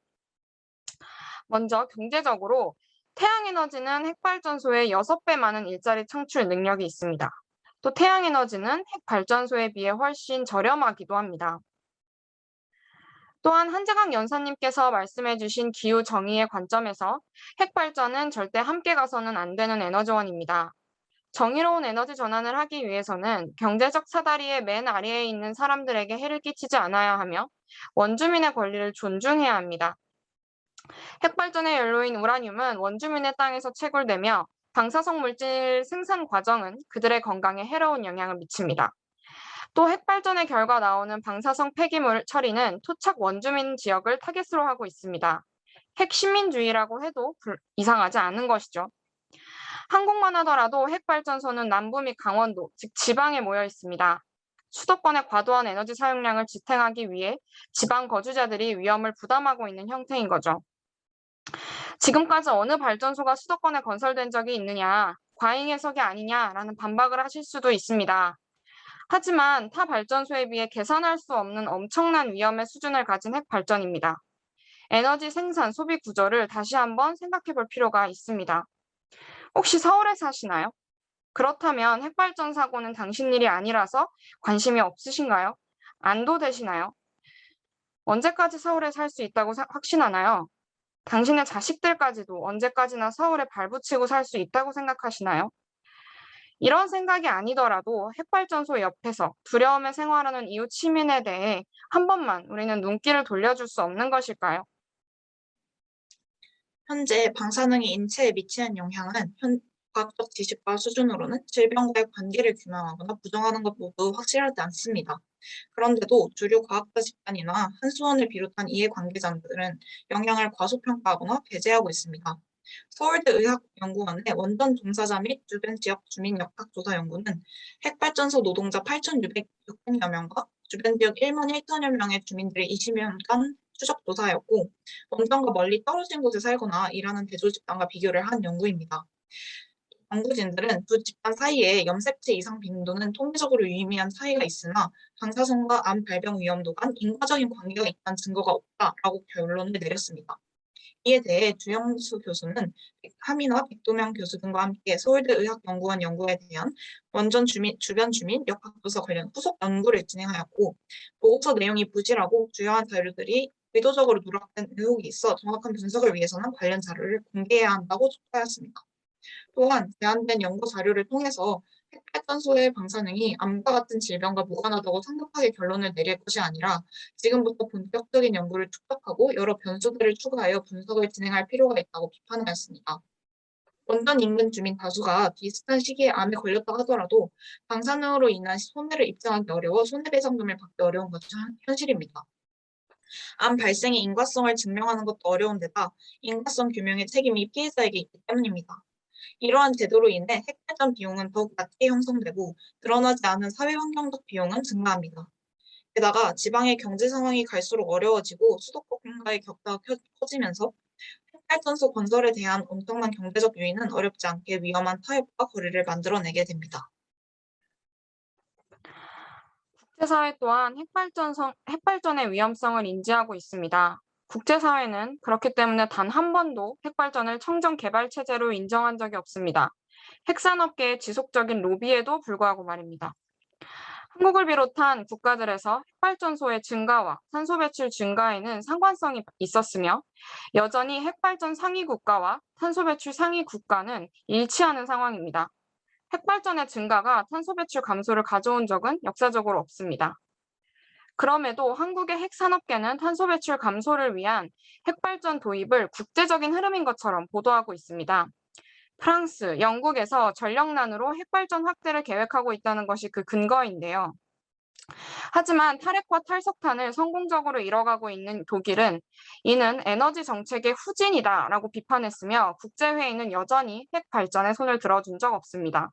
먼저 경제적으로 태양에너지는 핵발전소의 6배 많은 일자리 창출 능력이 있습니다. 또 태양에너지는 핵발전소에 비해 훨씬 저렴하기도 합니다. 또한 한재강 연사님께서 말씀해주신 기후 정의의 관점에서 핵발전은 절대 함께 가서는 안 되는 에너지원입니다. 정의로운 에너지 전환을 하기 위해서는 경제적 사다리의 맨 아래에 있는 사람들에게 해를 끼치지 않아야 하며 원주민의 권리를 존중해야 합니다. 핵발전의 연료인 우라늄은 원주민의 땅에서 채굴되며 방사성 물질 생산 과정은 그들의 건강에 해로운 영향을 미칩니다. 또 핵발전의 결과 나오는 방사성 폐기물 처리는 토착 원주민 지역을 타겟으로 하고 있습니다. 핵시민주의라고 해도 이상하지 않은 것이죠. 한국만 하더라도 핵발전소는 남부 및 강원도, 즉 지방에 모여 있습니다. 수도권의 과도한 에너지 사용량을 지탱하기 위해 지방 거주자들이 위험을 부담하고 있는 형태인 거죠. 지금까지 어느 발전소가 수도권에 건설된 적이 있느냐, 과잉 해석이 아니냐라는 반박을 하실 수도 있습니다. 하지만 타 발전소에 비해 계산할 수 없는 엄청난 위험의 수준을 가진 핵발전입니다. 에너지 생산, 소비 구조를 다시 한번 생각해 볼 필요가 있습니다. 혹시 서울에 사시나요? 그렇다면 핵발전 사고는 당신 일이 아니라서 관심이 없으신가요? 안도되시나요? 언제까지 서울에 살 수 있다고 확신하나요? 당신의 자식들까지도 언제까지나 서울에 발붙이고 살 수 있다고 생각하시나요? 이런 생각이 아니더라도 핵발전소 옆에서 두려움에 생활하는 이웃 시민에 대해 한 번만 우리는 눈길을 돌려줄 수 없는 것일까요? 현재 방사능이 인체에 미치는 영향은 과학적 지식과 수준으로는 질병과의 관계를 규명하거나 부정하는 것 모두 확실하지 않습니다. 그런데도 주류 과학자 집단이나 한수원을 비롯한 이해관계자들은 영향을 과소평가하거나 배제하고 있습니다. 서울대 의학연구원의 원전 종사자 및 주변 지역 주민 역학조사 연구는 핵발전소 노동자 8,600여 명과 주변 지역 1만 1천여 명의 주민들의 20년간 추적 조사하였고, 원전과 멀리 떨어진 곳에 살거나 일하는 대조 집단과 비교를 한 연구입니다. 연구진들은 두 집단 사이에 염색체 이상 빈도는 통계적으로 유의미한 차이가 있으나 방사선과 암 발병 위험도 간 인과적인 관계가 있다는 증거가 없다라고 결론을 내렸습니다. 이에 대해 주영수 교수는 함이나 백도명 교수 등과 함께 서울대 의학연구원 연구에 대한 원전 주변 주민 역학조사 관련 후속 연구를 진행하였고, 보고서 내용이 부실하고 주요한 자료들이 의도적으로 누락된 의혹이 있어 정확한 분석을 위해서는 관련 자료를 공개해야 한다고 촉구하였습니다. 또한 제한된 연구 자료를 통해서 핵발전소의 방사능이 암과 같은 질병과 무관하다고 성급하게 결론을 내릴 것이 아니라 지금부터 본격적인 연구를 축적하고 여러 변수들을 추가하여 분석을 진행할 필요가 있다고 비판하였습니다. 원전 인근 주민 다수가 비슷한 시기에 암에 걸렸다 하더라도 방사능으로 인한 손해를 입증하기 어려워 손해배상금을 받기 어려운 것이 현실입니다. 암 발생의 인과성을 증명하는 것도 어려운 데다 인과성 규명의 책임이 피해자에게 있기 때문입니다. 이러한 제도로 인해 핵발전 비용은 더욱 낮게 형성되고 드러나지 않은 사회환경적 비용은 증가합니다. 게다가 지방의 경제 상황이 갈수록 어려워지고 수도권과의 격차가 커지면서 핵발전소 건설에 대한 엄청난 경제적 유인은 어렵지 않게 위험한 타협과 거리를 만들어내게 됩니다. 국제사회 또한 핵발전의 위험성을 인지하고 있습니다. 국제사회는 그렇기 때문에 단 한 번도 핵발전을 청정개발체제로 인정한 적이 없습니다. 핵산업계의 지속적인 로비에도 불구하고 말입니다. 한국을 비롯한 국가들에서 핵발전소의 증가와 탄소 배출 증가에는 상관성이 있었으며 여전히 핵발전 상위 국가와 탄소 배출 상위 국가는 일치하는 상황입니다. 핵발전의 증가가 탄소 배출 감소를 가져온 적은 역사적으로 없습니다. 그럼에도 한국의 핵산업계는 탄소 배출 감소를 위한 핵발전 도입을 국제적인 흐름인 것처럼 보도하고 있습니다. 프랑스, 영국에서 전력난으로 핵발전 확대를 계획하고 있다는 것이 그 근거인데요. 하지만 탈핵과 탈석탄을 성공적으로 이뤄가고 있는 독일은 이는 에너지 정책의 후진이다라고 비판했으며 국제회의는 여전히 핵발전에 손을 들어준 적 없습니다.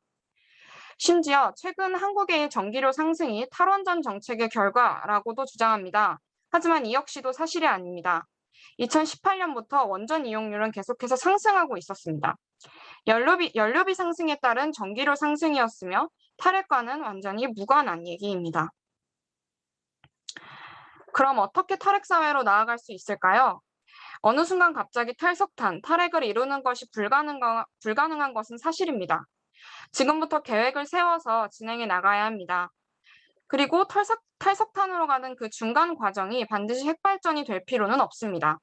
심지어 최근 한국의 전기료 상승이 탈원전 정책의 결과라고도 주장합니다. 하지만 이 역시도 사실이 아닙니다. 2018년부터 원전 이용률은 계속해서 상승하고 있었습니다. 연료비 상승에 따른 전기료 상승이었으며 탈핵과는 완전히 무관한 얘기입니다. 그럼 어떻게 탈핵 사회로 나아갈 수 있을까요? 어느 순간 갑자기 탈석탄, 탈핵을 이루는 것이 불가능한 것은 사실입니다. 지금부터 계획을 세워서 진행해 나가야 합니다. 그리고 탈석탄으로 가는 그 중간 과정이 반드시 핵발전이 될 필요는 없습니다.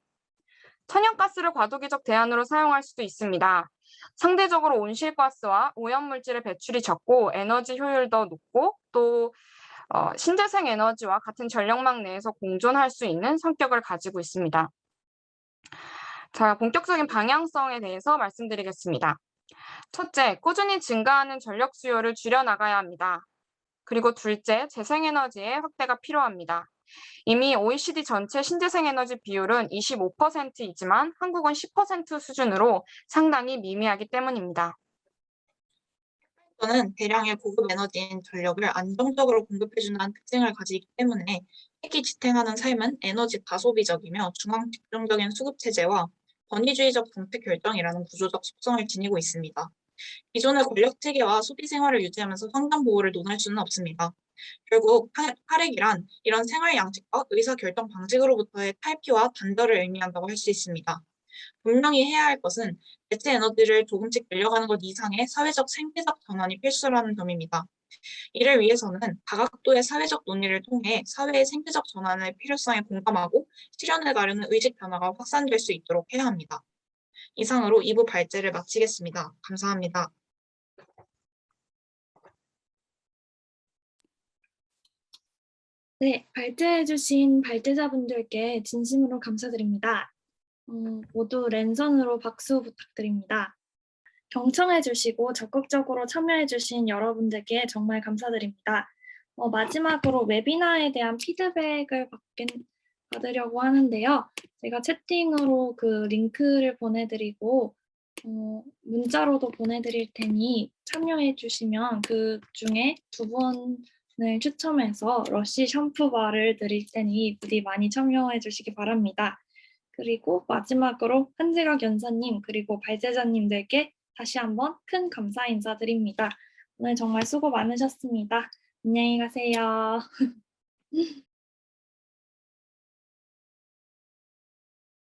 천연가스를 과도기적 대안으로 사용할 수도 있습니다. 상대적으로 온실가스와 오염물질의 배출이 적고 에너지 효율도 높고 또 신재생 에너지와 같은 전력망 내에서 공존할 수 있는 성격을 가지고 있습니다. 자, 본격적인 방향성에 대해서 말씀드리겠습니다. 첫째, 꾸준히 증가하는 전력 수요를 줄여나가야 합니다. 그리고 둘째, 재생에너지의 확대가 필요합니다. 이미 OECD 전체 신재생에너지 비율은 25%이지만 한국은 10% 수준으로 상당히 미미하기 때문입니다. 또는 대량의 고급 에너지인 전력을 안정적으로 공급해주는 특징을 가지기 때문에 핵이 지탱하는 삶은 에너지 다소비적이며 중앙 집중적인 수급 체제와 권위주의적 정책 결정이라는 구조적 속성을 지니고 있습니다. 기존의 권력 체계와 소비 생활을 유지하면서 환경 보호를 논할 수는 없습니다. 결국 활액이란 이런 생활 양식과 의사 결정 방식으로부터의 탈피와 단절을 의미한다고 할 수 있습니다. 분명히 해야 할 것은 대체 에너지를 조금씩 늘려가는 것 이상의 사회적 생태적 전환이 필수라는 점입니다. 이를 위해서는 다각도의 사회적 논의를 통해 사회의 생태적 전환의 필요성에 공감하고 실현해 가려는 의식 변화가 확산될 수 있도록 해야 합니다. 이상으로 2부 발제를 마치겠습니다. 감사합니다. 네, 발제해주신 발제자분들께 진심으로 감사드립니다. 모두 랜선으로 박수 부탁드립니다. 경청해주시고 적극적으로 참여해주신 여러분들께 정말 감사드립니다. 마지막으로 웨비나에 대한 피드백을 받으려고 하는데요. 제가 채팅으로 그 링크를 보내드리고 문자로도 보내드릴 테니 참여해주시면 그 중에 2분을 추첨해서 러쉬 샴푸바를 드릴 테니 부디 많이 참여해주시기 바랍니다. 그리고 마지막으로 한지각 연사님 그리고 발제자님들께 다시 한번 큰 감사 인사드립니다. 오늘 정말 수고 많으셨습니다. 안녕히 가세요.